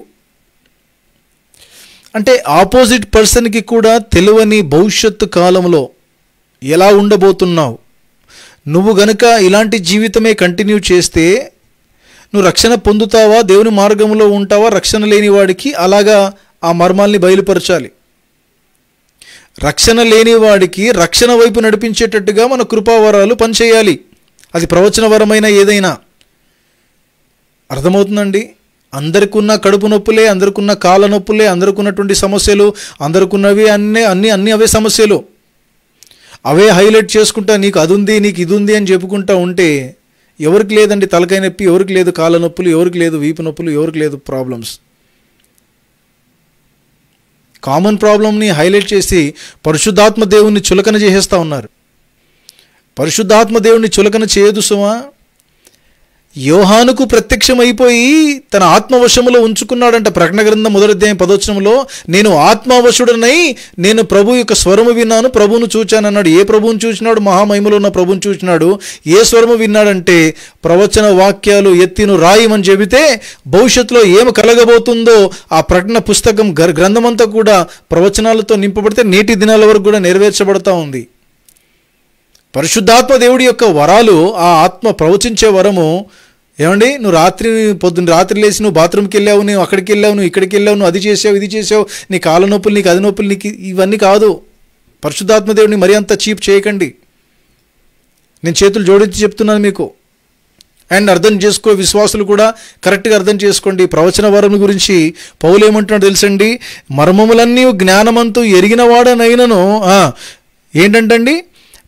అంటే ఆపోజిట్ పర్సన్కి కూడా తెలియని భవిష్యత్తు కాలంలో ఎలా ఉండబోతున్నావు, నువ్వు గనుక ఇలాంటి జీవితమే కంటిన్యూ చేస్తే నువ్వు రక్షణ పొందుతావా, దేవుని మార్గంలో ఉంటావా? రక్షణ లేని వాడికి అలాగా ఆ మర్మాల్ని బయలుపరచాలి. రక్షణ లేని వాడికి రక్షణ వైపు నడిపించేటట్టుగా మన కృపావరాలు పనిచేయాలి. అది ప్రవచన వరమైన ఏదైనా. అర్థమవుతుందండి? అందరికున్న కడుపు నొప్పులే, అందరికున్న కాళ్ళ నొప్పులే, అందరికున్నటువంటి సమస్యలు, అందరికున్నవి అన్నీ అవే సమస్యలు. అవే హైలైట్ చేసుకుంటా నీకు అది ఉంది, నీకు ఇది ఉంది అని చెప్పుకుంటా ఉంటే ఎవరికి లేదండి తలకాయ నొప్పి, ఎవరికి లేదు కాళ్ళ నొప్పులు, ఎవరికి లేదు వీపు నొప్పులు, ఎవరికి లేదు ప్రాబ్లమ్స్. కామన్ ప్రాబ్లంని హైలైట్ చేసి పరిశుద్ధాత్మ దేవుణ్ణి చులకన చేసేస్తూ ఉన్నారు. పరిశుద్ధాత్మ దేవుణ్ణి చులకన చేయదు సుమా. యోహానుకు ప్రత్యక్షమైపోయి తన ఆత్మవశములో ఉంచుకున్నాడంట. ప్రకటన గ్రంథం 1వ అధ్యాయం 10వ వచనంలో నేను ఆత్మవశుడనై నేను ప్రభు యొక్క స్వరము విన్నాను, ప్రభువును చూచాను అన్నాడు. ఏ ప్రభువును చూసినాడు? మహామహిమలో ఉన్న ప్రభువును చూసినాడు. ఏ స్వరము విన్నాడంటే ప్రవచన వాక్యాలు ఎత్తిను రాయమని చెబితే భవిష్యత్తులో ఏమి కలగబోతుందో ఆ ప్రకటన పుస్తకం గ్రంథమంతా కూడా ప్రవచనాలతో నింపబడితే నేటి దినాల వరకు కూడా నెరవేర్చబడతా ఉంది. పరిశుద్ధాత్మ దేవుడి యొక్క వరాలు, ఆ ఆత్మ ప్రవచించే వరము. ఏమండి, నువ్వు పొద్దున్న రాత్రి లేచి నువ్వు బాత్రూమ్కి వెళ్ళావు, నువ్వు అక్కడికి వెళ్ళావు, నువ్వు ఇక్కడికి వెళ్ళావు, నువ్వు అది చేసావు, ఇది చేసావు, నీ కాళ్ళ నొప్పులు, నీకు అది నొప్పులు, నీకు ఇవన్నీ కాదు. పరిశుద్ధాత్మ దేవుడిని మరీ అంత చీప్ చేయకండి. నేను చేతులు జోడించి చెప్తున్నాను మీకు. అండ్ అర్థం చేసుకో, విశ్వాసులు కూడా కరెక్ట్గా అర్థం చేసుకోండి. ప్రవచన వరం గురించి పౌలు ఏమంటున్నాడు తెలుసండి? మర్మములన్నీ జ్ఞానమంతు ఎరిగిన వాడనైనను ఏంటంటండి?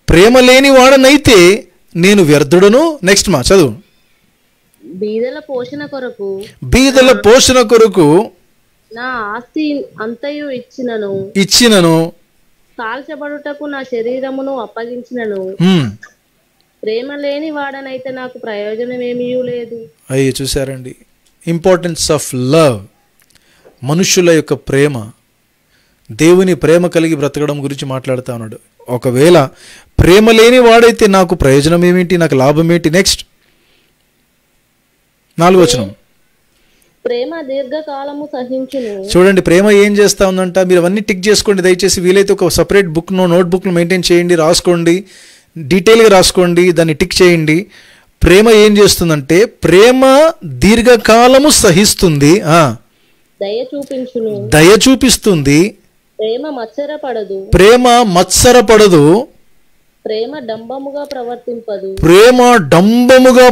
ప్రేమ లేని వాడనైతే నేను వ్యర్థుడను. నెక్స్ట్ మా చదువు. బీదల పోషణ కొరకు నా ఆస్తి అంతయు ఇచ్చినను కాల్చబడుటకు నా శరీరమును అప్పగించినను ప్రేమ లేని వాడనైతే నాకు ప్రయోజనమేమీ లేదు. అయ్యో, చూసారండి ఇంపార్టెన్స్ ఆఫ్ లవ్. మనుషుల యొక్క ప్రేమ, దేవుని ప్రేమ కలిగి బ్రతకడం గురించి మాట్లాడుతా ఉన్నాడు. ఒకవేళ ప్రేమ లేని వాడైతే నాకు ప్రయోజనం ఏమిటి, నాకు లాభం ఏంటి? నెక్స్ట్ 4వ వచనం. ప్రేమ దీర్ఘకాలము సహించును. చూడండి, ప్రేమ ఏం చేస్తా ఉందంట. మీరు అవన్నీ టిక్ చేసుకోండి దయచేసి. వీలైతే ఒక సపరేట్ నోట్బుక్ను మెయింటైన్ చేయండి, రాసుకోండి, డీటెయిల్గా రాసుకోండి, దాన్ని టిక్ చేయండి. ప్రేమ ఏం చేస్తుందంటే ప్రేమ దీర్ఘకాలము సహిస్తుంది, దయ చూపిస్తుంది, ప్రేమ మత్సరపడదు, ప్రేమ డంబముగా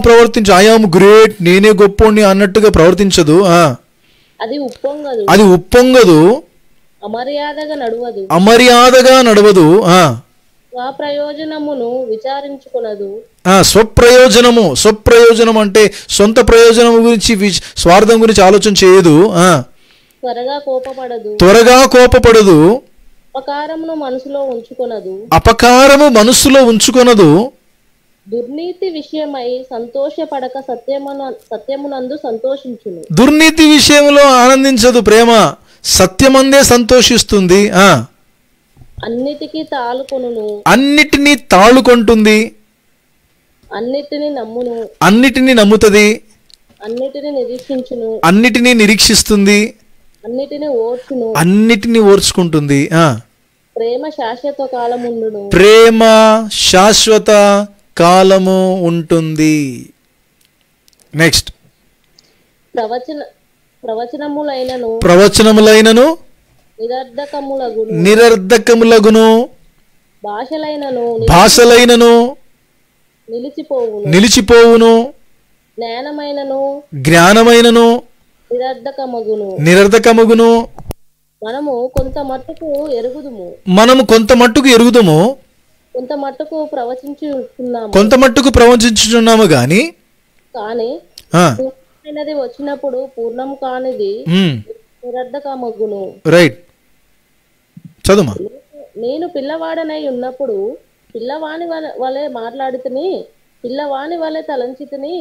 ప్రవర్తించు. ఐ యామ్ గ్రేట్, నేనే గొప్పోని అన్నట్టుగా ప్రవర్తించదు. అది ఉప్పొంగదు, అమర్యాదగా నడవదు, స్వప్రయోజనమును విచారించుకొనదు. స్వప్రయోజనం అంటే సొంత ప్రయోజనం గురించి, స్వార్థం గురించి ఆలోచన చేయదు, త్వరగా కోపపడదు, అపకారమును మనసులో ఉంచుకొనదు, అపకారము మనస్సులో ఉంచుకొనదు, దుర్నీతి విషయమై సంతోషపడక సత్యమునందు సంతోషించును. దుర్నీతి విషయంలో ఆనందించదు ప్రేమ, సత్యమందే సంతోషిస్తుంది. అన్నిటికీ తాలుకొనును, అన్నిటినీ తాళుకుంటుంది, అన్నిటిని నమ్మును, అన్నిటినీ నమ్ముతుంది, అన్నిటిని నిరీక్షించును, అన్నిటినీ నిరీక్షిస్తుంది, అన్నిటిని ఓర్చును. అన్నిటినీ ఓర్చుకుంటుంది. ప్రేమ శాశ్వత కాలముండును, ప్రేమ శాశ్వత కాలము ఉంటుంది. నెక్స్ట్, ప్రవచనములైనను నిరర్ధకములగును, భాషలైనను నిలిచిపోవును, జ్ఞానమైనను నిరర్ధకమగును. మనము కొంత మట్టుకు ఎరుగుదుము, కొంత మట్టుకు ప్రవచించుచున్నాము గాని వచ్చినప్పుడు పూర్ణం కానిది నిరర్ధకమగును. రైట్, చదువు. నేను పిల్లవాడనై ఉన్నప్పుడు పిల్లవాని వలె మాట్లాడుతుని, పిల్లవాని వలె తలంచితిని,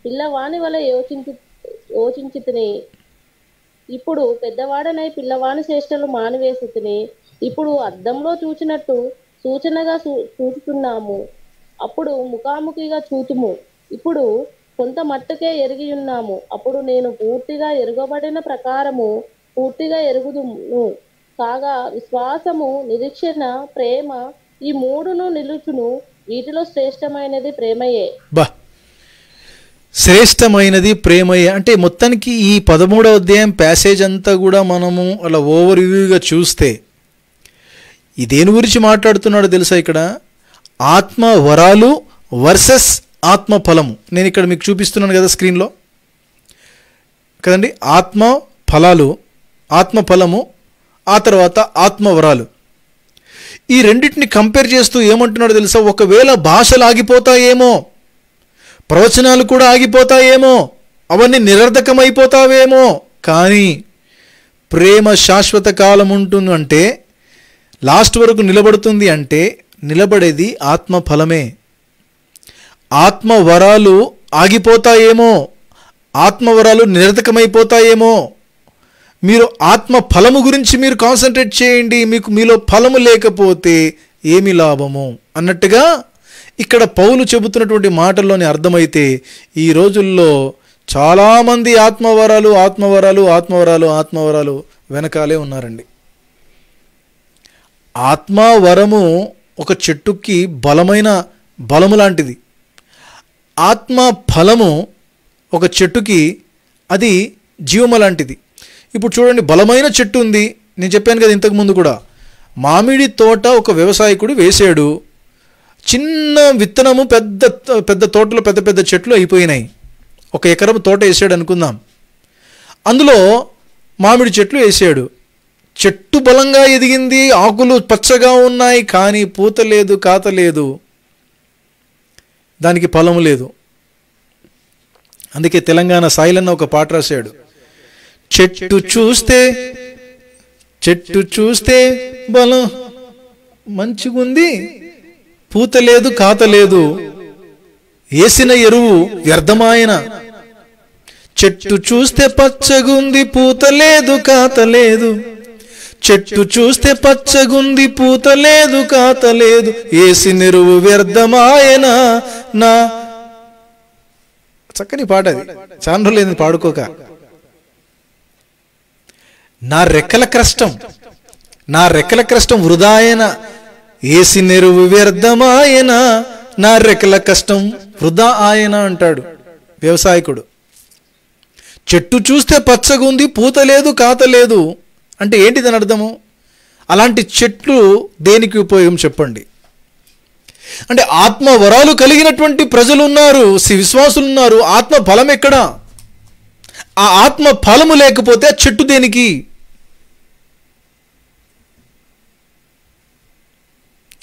పిల్లవాని వలె యోచించితిని. ఇప్పుడు పెద్దవాడనై పిల్లవాని చేష్టలు మానివేసితిని. ఇప్పుడు అద్దంలో చూచినట్టు సూచనగా చూచుతున్నాము, అప్పుడు ముఖాముఖిగా చూతుము. ఇప్పుడు కొంత మట్టుకే ఎరిగి ఉన్నాము, అప్పుడు నేను పూర్తిగా ఎరుగబడిన ప్రకారము పూర్తిగా ఎరుగుదును. కాగా విశ్వాసము, నిరీక్షణ, ప్రేమ ఈ మూడును నిలుచును. వీటిలో శ్రేష్టమైనది ప్రేమయే. శ్రేష్టమైనది ప్రేమయే అంటే మొత్తానికి ఈ 13వ అధ్యాయం ప్యాసేజ్ అంతా కూడా మనము అలా ఓవర్ వ్యూగా చూస్తే ఈ దేని గురించి మాట్లాడుతున్నాడో తెలుసా? ఇక్కడ ఆత్మ వరాలు వర్సెస్ ఆత్మ ఫలము. నేను ఇక్కడ మీకు చూపిస్తున్నాను కదా స్క్రీన్లో కదండి. ఆత్మ ఫలాలు, ఆత్మ ఫలము, ఆ తర్వాత ఆత్మ వరాలు. ఈ రెండింటిని కంపేర్ చేస్తూ ఏమంటున్నాడో తెలుసా? ఒకవేళ భాషలు ఆగిపోతాయేమో, ప్రవచనాలు కూడా ఆగిపోతాయేమో, అవన్నీ నిరర్ధకమైపోతావేమో, కానీ ప్రేమ శాశ్వత కాలం ఉంటుంది. అంటే లాస్ట్ వరకు నిలబడుతుంది. అంటే నిలబడేది ఆత్మ ఫలమే. ఆత్మ వరాలు ఆగిపోతాయేమో, ఆత్మవరాలు నిరర్ధకమైపోతాయేమో, మీరు ఆత్మ ఫలము గురించి మీరు కాన్సన్ట్రేట్ చేయండి. మీలో ఫలము లేకపోతే ఏమి లాభము అన్నట్టుగా ఇక్కడ పౌలు చెబుతున్నటువంటి మాటల్లోనే అర్థమైతే ఈ రోజుల్లో చాలామంది ఆత్మవరాలు వెనకాలే ఉన్నారండి. ఆత్మవరము ఒక చెట్టుకి బలము లాంటిది. ఆత్మ ఫలము ఒక చెట్టుకి అది జీవము లాంటిది. ఇప్పుడు చూడండి, బలమైన చెట్టు ఉంది. నేను చెప్పాను కదా ఇంతకుముందు కూడా, మామిడి తోట ఒక వ్యవసాయకుడు వేసాడు. చిన్న విత్తనము పెద్ద తోటలో పెద్ద చెట్లు అయిపోయినాయి. 1 ఎకరం తోట వేసాడు అనుకుందాం. అందులో మామిడి చెట్లు వేసాడు. చెట్టు బలంగా ఎదిగింది, ఆకులు పచ్చగా ఉన్నాయి, కానీ పూత లేదు, కాత లేదు, దానికి ఫలము లేదు. అందుకే తెలంగాణ సాయిలన్న ఒక పాట రాశాడు. చెట్టు చూస్తే బలం మంచిగుంది, పూత లేదు, కాత లేదు, వేసిన ఎరువు వ్యర్థమాయన. చెట్టు చూస్తే పచ్చగుంది, పూత లేదు, కాత లేదు. చెట్టు చూస్తే పచ్చగుంది, పూత లేదు, కాత లేదు, వేసిన ఎరువు వ్యర్థమాయన. నా చక్కని పాట అది, చాలా రోజులు పాడుకోక. నా రెక్కల కష్టం వృధాయన, ఏసి నెరువు వ్యర్థమాయన. నా రెక్కల కష్టం వృధా ఆయన అంటాడు వ్యవసాయకుడు. చెట్టు చూస్తే పచ్చగుంది, పూత లేదు, కాత లేదు అంటే ఏంటి దాని అర్థము? అలాంటి చెట్లు దేనికి ఉపయోగం చెప్పండి? అంటే ఆత్మ వరాలు కలిగినటువంటి ప్రజలు ఉన్నారు, విశ్వాసులు ఉన్నారు. ఆత్మ ఫలం ఎక్కడా? ఆ ఆత్మ ఫలము లేకపోతే ఆ చెట్టు దేనికి?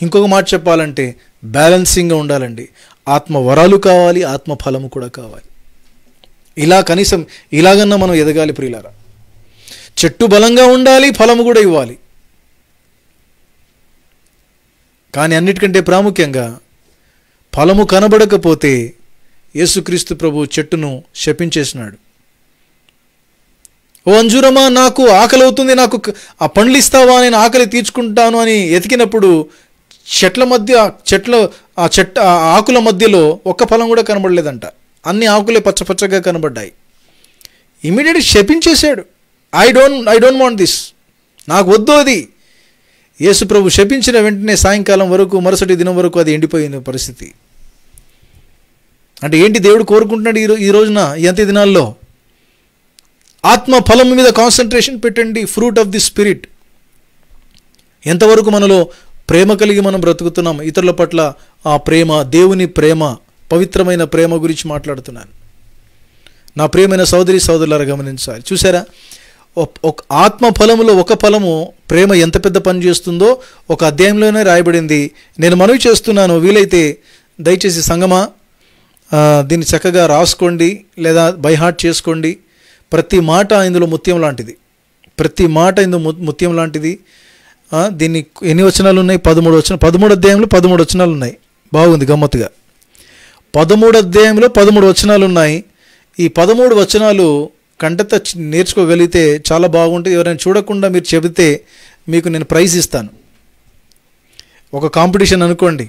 ఇంకొక మాట చెప్పాలంటే బ్యాలెన్సింగ్గా ఉండాలండి. ఆత్మ వరాలు కావాలి, ఆత్మ ఫలము కూడా కావాలి. ఇలా కనీసం ఇలాగన్నా మనం ఎదగాలి ప్రియులారా. చెట్టు బలంగా ఉండాలి, ఫలము కూడా ఇవ్వాలి. కానీ అన్నిటికంటే ప్రాముఖ్యంగా ఫలము కనబడకపోతే యేసుక్రీస్తు ప్రభు చెట్టును శపించేసినాడు. ఓ అంజూరమా, నాకు ఆకలి అవుతుంది, నాకు ఆ పండ్లు ఇస్తావా, నేను ఆకలి తీర్చుకుంటాను అని ఎతికినప్పుడు ఆ ఆకుల మధ్యలో ఒక్క ఫలం కూడా కనబడలేదంట. అన్ని ఆకులే పచ్చపచ్చగా కనబడ్డాయి. ఇమీడియట్గా శపించేశాడు. ఐ డోంట్ వాంట్ దిస్, నాకు వద్దు అది. యేసు ప్రభు శపించిన వెంటనే సాయంకాలం వరకు, మరుసటి దినం వరకు అది ఎండిపోయిన పరిస్థితి. అంటే ఏంటి దేవుడు కోరుకుంటున్నాడు ఈ రోజున, ఈ అంత్య దినాల్లో? ఆత్మ ఫలం మీద కాన్సన్ట్రేషన్ పెట్టండి. Fruit of the spirit. ఎంతవరకు మనలో ప్రేమ కలిగి మనం బ్రతుకుతున్నాం, ఇతరుల పట్ల ఆ ప్రేమ, దేవుని ప్రేమ, పవిత్రమైన ప్రేమ గురించి మాట్లాడుతున్నాను. నా ప్రియమైన సోదరి సోదరులారా గమనించాలి. చూసారా, ఒక ఆత్మ ఫలములో ఒక ఫలము ప్రేమ ఎంత పెద్ద పని చేస్తుందో ఒక అధ్యాయంలోనే రాయబడింది. నేను మనవి చేస్తున్నాను, వీలైతే దయచేసి సంగమా దీన్ని చక్కగా రాసుకోండి లేదా బైహార్ట్ చేసుకోండి. ప్రతి మాట ఇందులో ముత్యం లాంటిది. ప్రతి మాట ఇందులో ముత్యం లాంటిది. దీన్ని ఎన్ని వచనాలు ఉన్నాయి? 13 అధ్యాయంలో 13 వచనాలు ఉన్నాయి. బాగుంది, గమ్మత్తుగా 13 అధ్యాయంలో 13 వచనాలు ఉన్నాయి. ఈ 13 వచనాలు కంటత నేర్చుకోగలిగితే చాలా బాగుంటుంది. ఎవరైనా చూడకుండా మీరు చెబితే మీకు నేను ప్రైజ్ ఇస్తాను. ఒక కాంపిటీషన్ అనుకోండి.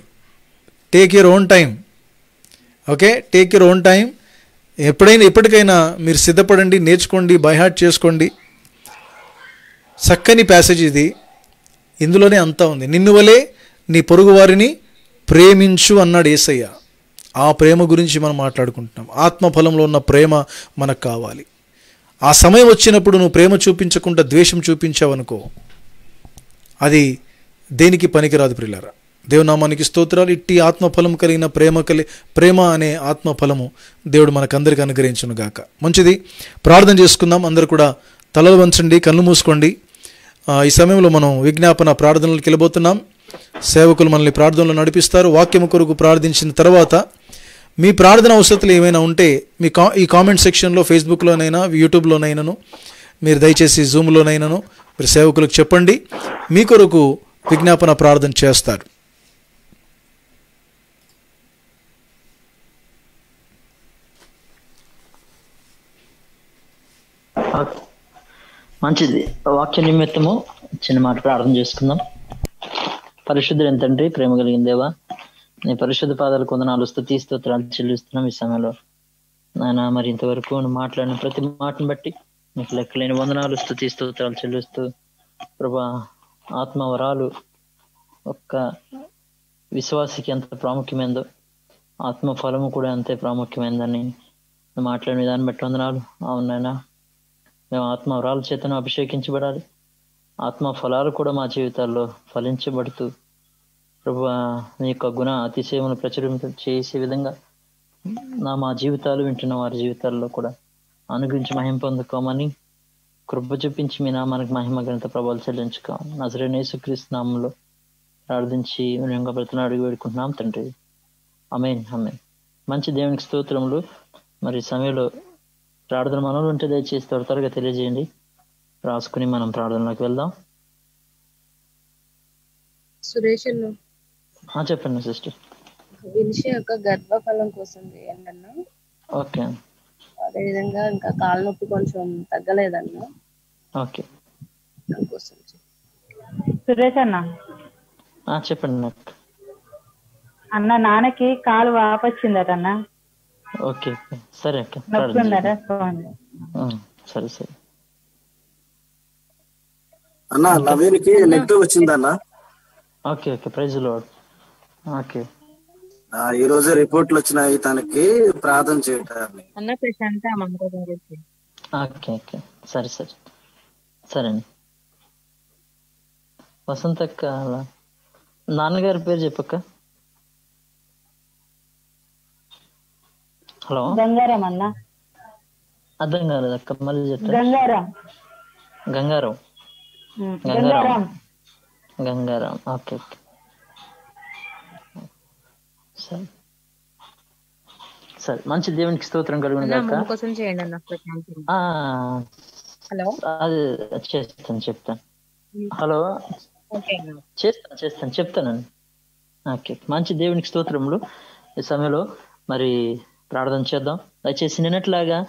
Take your own time. Okay, take your own time. ఎప్పటికైనా మీరు సిద్ధపడండి, నేర్చుకోండి, బైహార్ట్ చేసుకోండి. చక్కని ప్యాసేజ్ ఇది. ఇందులోనే అంతా ఉంది. నిన్ను వలే నీ పొరుగు వారిని ప్రేమించు అన్నాడు యేసయ్య. ఆ ప్రేమ గురించి మనం మాట్లాడుకుంటున్నాం. ఆత్మఫలంలో ఉన్న ప్రేమ మనకు కావాలి. ఆ సమయం వచ్చినప్పుడు నువ్వు ప్రేమ చూపించకుండా ద్వేషం చూపించావనుకో, అది దేనికి పనికిరాదు ప్రియులారా. దేవునామానికి స్తోత్రాలు. ఇట్టి ఆత్మఫలం కలిగిన ప్రేమ అనే ఆత్మఫలము దేవుడు మనకందరికీ అనుగ్రహించును గాక. మంచిది, ప్రార్థన చేసుకుందాం. అందరూ కూడా తలలు వంచండి, కళ్ళు మూసుకోండి. ఈ సమయంలో మనం విజ్ఞాపన ప్రార్థనలకు వెళ్ళబోతున్నాం. సేవకులు మనల్ని ప్రార్థనలో నడిపిస్తారు. వాక్యము కొరకు ప్రార్థించిన తర్వాత మీ ప్రార్థన అవసరతలు ఏమైనా ఉంటే ఈ కామెంట్ సెక్షన్లో, ఫేస్బుక్లోనైనా, యూట్యూబ్లోనైనాను, మీరు దయచేసి జూమ్లోనైనాను మీరు సేవకులకు చెప్పండి. మీ కొరకు విజ్ఞాపన ప్రార్థన చేస్తారు. మంచిది. వాక్య నిమిత్తము చిన్న మాట ప్రార్థన చేసుకుందాం. పరిశుద్ధుడు తండ్రి, ప్రేమ కలిగిన దేవా, నీ పరిశుద్ధ పాదాలు కొందనాలు స్తుతి స్తోత్రాలు చెల్లిస్తున్నాం ఈ సమయంలో. నాయన, మరి ఇంతవరకు నువ్వు మాట్లాడిన ప్రతి మాటను బట్టి నీకు లెక్కలేని వందనాలు, స్తుతి స్తోత్రాలు చెల్లిస్తూ, ప్రభా, ఆత్మవరాలు ఒక్క విశ్వాసికి ఎంత ప్రాముఖ్యమైందో ఆత్మ ఫలము కూడా అంతే ప్రాముఖ్యమైందని నువ్వు మాట్లాడిన విధాన్ని బట్టి వందనాలు. అవునైనా, మేము ఆత్మవరాల చేతను అభిషేకించబడాలి. ఆత్మ ఫలాలు కూడా మా జీవితాల్లో ఫలించబడుతూ ప్రభువా నీ యొక్క గుణ అతిశయమును ప్రచురింప చేసే విధంగా మా జీవితాలు వింటున్న వారి జీవితాల్లో కూడా అనుగ్రహించి మహిమ పొందుకోమని కృప చూపించి మీ నామానికి మహిమ ఘనత ప్రభావాలు చెల్లించుకో. నజరేయుడైన యేసుక్రీస్తు నామములో ప్రార్థించి వినయంగా బ్రతుకుని అడిగి వేడుకుంటున్నాం తండ్రి. ఆమేన్, ఆమేన్. మంచి దేవునికి స్తోత్రములు. మరి సమయంలో ప్రార్థన మనలో ఉంటే దయచేసి త్వరగా తెలియజేయండి, రాసుకుని మనం ప్రార్థనలోకి వెళ్దాం. సురేష్ చెప్పండి సిస్టర్. వినిష యొక్క గర్భఫలం కోసం చేయండి అన్న. ఓకే. అదే విధంగా ఇంకా కాళ్ళ నొప్పి కొంచెం తగ్గలేదన్న. ఓకే. దానికోసం సురేష్ అన్న. చెప్పండి నాకు. అన్న, నాన్నకి కాలు వాపొచ్చిందట అన్న. ఓకే, సరే అక్క. సరే సరే అన్న. నవీన్కి నెగిటివ్ వచ్చిందన్న. Okay okay, praise Lord. Okay, ఈ రోజు రిపోర్ట్లు వచ్చినాయి, తనకి ప్రార్థన చేయటానికి. ఓకే ఓకే, సరే సరే సరే అండి. వసంత అక్క, నాన్నగారి పేరు చెప్పక్క. హలో, గంగారం అన్న. అర్థం కాలేదు అక్క, మళ్ళీ చెప్తా. గంగారం. గంగారం గంగారం గంగారం. ఓకే ఓకే, సరే సరే. మంచి దేవునికి స్తోత్రం కలుగును గాక. అది చెప్తాను. హలో, చెప్తానండి. ఓకే, మంచి దేవునికి స్తోత్రములు. ఈ సమయంలో మరి ప్రార్థన చేద్దాం. దయచేసి నిన్నట్లాగా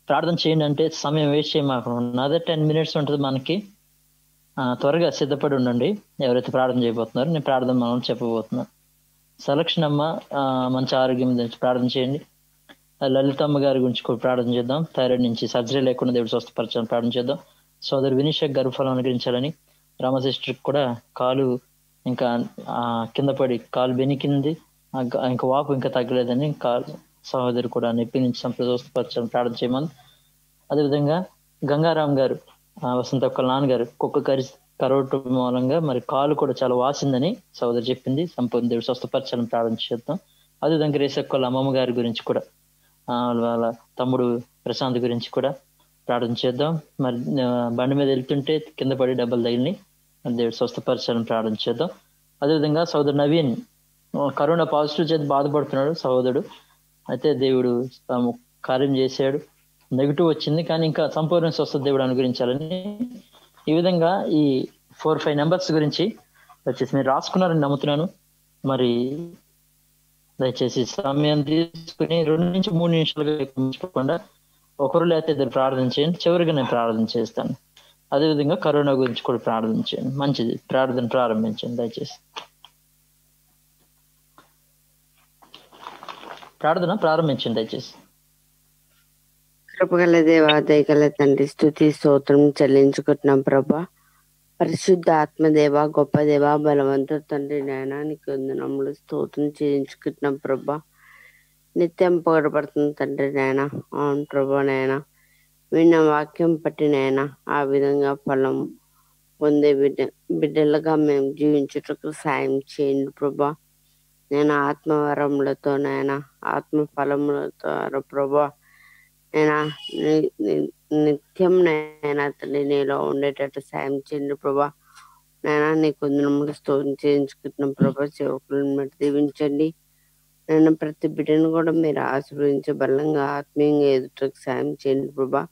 ప్రార్థన చేయండి, అంటే సమయం వేస్ట్ చేయమాకుండా. అదే 10 minutes ఉంటుంది మనకి. త్వరగా సిద్ధపడి ఉండండి ఎవరైతే ప్రార్థన చేయబోతున్నారో. నేను ప్రార్థన మనం చెప్పబోతున్నాను. సెలక్షన్ అమ్మ మంచి ఆరోగ్యం గురించి ప్రార్థన చేయండి. లలితమ్మ గారి గురించి కూడా ప్రార్థన చేద్దాం. థైరాయిడ్ నుంచి సర్జరీ లేకుండా దేవుడు స్వస్థపరచాలని ప్రార్థన చేద్దాం. సోదరు వినిషక్ గర్భఫలం అనుగ్రహించాలని, రామ సిస్టర్ కూడా కాలు ఇంకా కింద పడి కాలు బెనికింది, ఇంకా వాపు ఇంకా తగ్గలేదని కాలు సహోదరు కూడా నొప్పి నుంచి స్వస్థపరచాలని ప్రార్థన చేయమని. అదేవిధంగా గంగారాం గారు, వసంత ఒక్క నాన్నగారు కుక్క కరోటు మూలంగా మరి కాలు కూడా చాలా వాసిందని సహోదరు చెప్పింది. సంపూర్ణ దేవుడు స్వస్థపరచాలని ప్రార్థన చేద్దాం. అదేవిధంగా రేసక్కోళ్ళ అమ్మమ్మ గారి గురించి కూడా, వాళ్ళ తమ్ముడు ప్రశాంత్ గురించి కూడా ప్రార్థన చేద్దాం. మరి బండి మీద వెళ్తుంటే కింద పడి డబ్బలు తగిలిని, మరి దేవుడు స్వస్థపరచాలని ప్రార్థన చేద్దాం. అదేవిధంగా సహోదరు నవీన్ కరోనా పాజిటివ్ చేతి బాధపడుతున్నాడు సహోదరుడు. అయితే దేవుడు కార్యం చేశాడు, నెగిటివ్ వచ్చింది, కానీ ఇంకా సంపూర్ణ స్వస్థత దేవుడు అనుగ్రహించాలని. ఈ విధంగా ఈ 4-5 నెంబర్స్ గురించి వచ్చేసి మీరు రాసుకున్నారని నమ్ముతున్నాను. మరి దయచేసి సమయం తీసుకుని 2 నుంచి 3 నిమిషాలుగా ఉంచకుండా ఒకరు లేకపోతే ఇద్దరు ప్రార్థన చేయండి. చివరిగా నేను ప్రార్థన చేస్తాను. అదేవిధంగా కరోనా గురించి కూడా ప్రార్థన చేయండి. మంచిది, ప్రార్థన ప్రారంభించండి. దయచేసి ప్రార్థన ప్రారంభించండి దయచేసి. కృపగల దేవా, దయగల తండ్రి, స్తుతి స్తోత్రం చెల్లించుకుంటున్నాం ప్రభా. పరిశుద్ధ ఆత్మదేవ, గొప్ప దేవ, బలవంతుడు తండ్రి నాయన, నీకు వందనములు స్తోత్రం చేయించుకుంటున్నాం ప్రభా. నిత్యం పొగడబడుతుంది తండ్రి నాయన. అవును ప్రభా నాయన, విన్న వాక్యం పట్టి నాయన ఆ విధంగా ఫలం పొందే బిడ్డలుగా మేము జీవించుటకు సాయం చేయండి ప్రభా. నేను ఆత్మవరములతో నాయన, ఆత్మ ఫలములతో ప్రభా నేనా నిత్యం నైనా తండ్రి నీలో ఉండేటట్టు సాయం చేయండి ప్రభా. నైనా నీకు వందనములు స్తోత్రం చేయించుకుంటున్నాం ప్రభా. సేవకులను బట్టి దీవించండి. నేను ప్రతి బిడ్డను కూడా మీరు ఆశీర్వదించి బలంగా ఆత్మీయంగా ఎదుటకు సాయం చేయండి ప్రభా.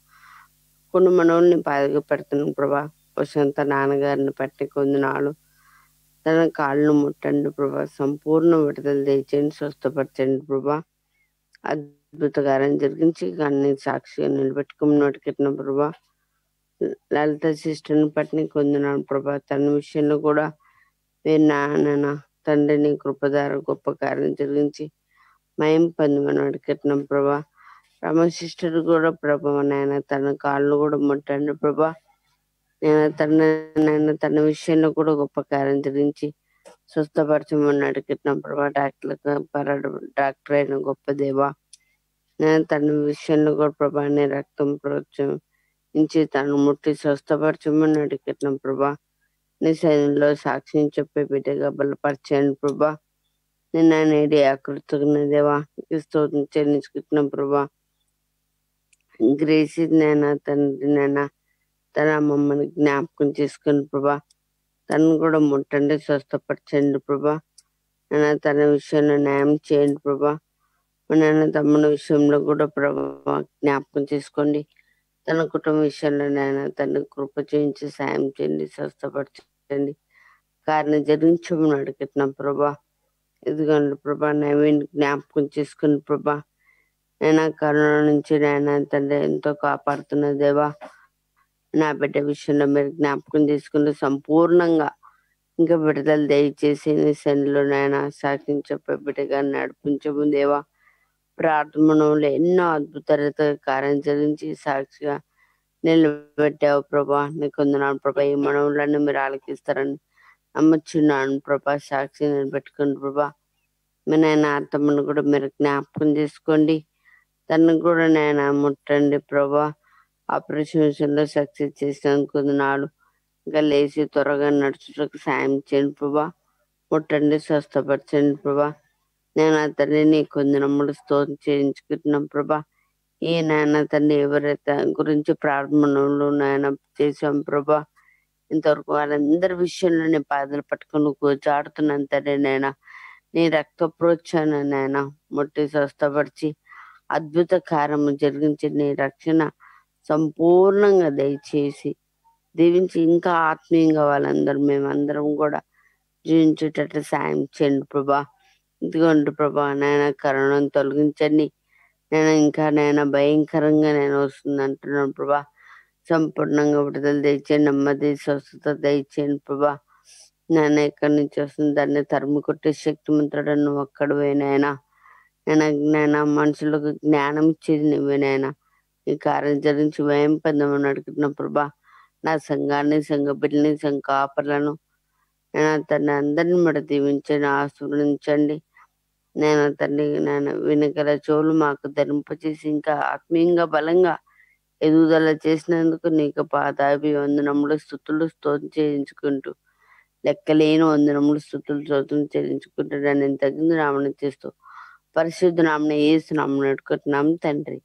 కొన్ని మనవుల్ని బాధగా పెడుతున్నాం ప్రభా. వసంత నాన్నగారిని పట్టి కొందనాలు తన కాళ్ళను ముట్టండి ప్రభా. సంపూర్ణ విడుదల తెచ్చండి, స్వస్థపరచండి ప్రభా. అద్భుతకారం జరిగించి కానీ సాక్షిగా నిలబెట్టుకున్నట్టుకెట్టిన ప్రభా. లలిత సిస్టర్ని పట్టిన కొందనాలు ప్రభా. తన విషయంలో కూడా మీరు నాన్న తండ్రిని కృపధార గొప్ప కార్యం జరిగించి మయం పొందమని కట్టిన ప్రభా. రమ సిస్టర్ కూడా ప్రభా నాయన తన కాళ్ళు కూడా ముట్టండి ప్రభా. నేను తన విషయంలో కూడా గొప్ప కార్యం జరిగించి స్వస్థపరచమని అడిగిన ప్రభా. డాక్టర్ అయిన గొప్ప దేవా, నేను తన విషయంలో కూడా ప్రభా నీ రక్తం ప్రోత్సహించి తను ముట్టి స్వస్థపరచమని అడిగిన ప్రభా. నీ సైన్యంలో సాక్ష్యం చెప్పే బిడ్డగా బలపరచండి ప్రభా. నిన్న నేడి ఆకృతున్న దేవా స్తోత్రం చెల్లించుకుంటున్నాం ప్రభా. గ్రేసి నైనా తండ్రి నైనా తన మమ్మల్ని జ్ఞాపకం చేసుకుని ప్రభా. తను కూడా ముట్టండి, స్వస్థపరచండి ప్రభా. నేను తన విషయంలో న్యాయం చేయండి ప్రభా. నాన్న తమ్ముని విషయంలో కూడా ప్రభా జ్ఞాపకం చేసుకోండి. తన కుటుంబ విషయంలో నాయన తన కృప చేయించి సాయం చేయండి, స్వస్థపరచండి, కారణం జరిగించమని అడుగుతున్నాం ప్రభా. ఇదిగోండి ప్రభా, నవీన్ జ్ఞాపకం చేసుకుని ప్రభా. నేను కరోనా నుంచి నాయన తండ్రి ఎంతో కాపాడుతున్న దేవా. నా బిడ్డ విషయంలో మీరు జ్ఞాపకం చేసుకుంటే సంపూర్ణంగా ఇంకా విడుదల దయచేసి నీ సన్నిధిలో నాయన సాక్ష్యం చెప్పే బిడ్డగా నడిపించము దేవా. ప్రార్థనలో ఎన్నో అద్భుత కార్యం జరిగించి సాక్షిగా నిలబెట్టావు ప్రభా. నీకు వందనాలు ప్రభా. ఈ మనవులను మీరు ఆలకిస్తారని నమ్మచ్చున్నాను ప్రభా. సాక్షి నిలబెట్టుకోండి ప్రభా. మీ నాయన ఆత్మను కూడా మీరు జ్ఞాపకం చేసుకోండి. తను కూడా నాయన ముట్టండి ప్రభా. ఆపరేషన్ విషయంలో సక్సెస్ చేసినందుకు వందనాలు. ఇంకా లేచి త్వరగా నడుచుటకు సాయం చేయండి ప్రభా. ముట్టండి, స్వస్థపరచండి ప్రభా. నేను అతన్ని నీ కొందనమ్ముడు స్తోత్రం చేయించుకుంటున్నాం ప్రభా. ఈ నాయన తండ్రి ఎవరైతే గురించి ప్రార్థనలు నాయన చేసాం ప్రభా. ఇంతవరకు వాళ్ళందరి విషయంలో నేను బాధలు పట్టుకుని కూర్చాడుతున్నాను తండ్రి. నాయన నీ రక్త ప్రోత్సాహన నాయన ముట్టి స్వస్థపరిచి అద్భుత కార్యము జరిగించి నీ రక్షణ సంపూర్ణంగా దయచేసి దీవించి ఇంకా ఆత్మీయంగా వాళ్ళందరూ మేమందరం కూడా జీవించేటట్లు సాయం చేయండి ప్రభా. ఇదిగోండి ప్రభా నాయన కరోనాను తొలగించండి. నేను ఇంకా భయంకరంగా వస్తుంది అంటున్నాను ప్రభా. సంపూర్ణంగా విడుదల దయచేయండి, నెమ్మది స్వస్థత దయచేయండి ప్రభా. నాయన ఎక్కడి నుంచి వస్తుంది దాన్ని తరిమి కొట్టే శక్తిమంతుడు నువ్వు ఒక్కడివే నాయనా. నేను మనుషులకు జ్ఞానం ఇచ్చేది నువ్వే నాయన. ఈ కార్యం జరిగించి భయం పొందమని అడుగుతున్నా ప్రభా. నా సంఘాన్ని, సంఘ బిడ్డని, సంఘ కాపర్లను తండ్రి అందరిని కూడా దీవించండి, ఆశీర్వదించండి. తండ్రి వినగల చెవులు మాకు ధరింపచేసి ఇంకా ఆత్మీయంగా బలంగా ఎదుగుదల చేసినందుకు నీకు పాదాభివందనములు స్తుతులు స్తోత్రం చేయించుకుంటూ లెక్కలేని వందనములు స్తుతులు స్తోత్రం చేయించుకుంటూ నేను తగిన నామని చేస్తూ పరిశుద్ధ నామని యేసు నామమున వేడుకుంటున్నాం తండ్రి.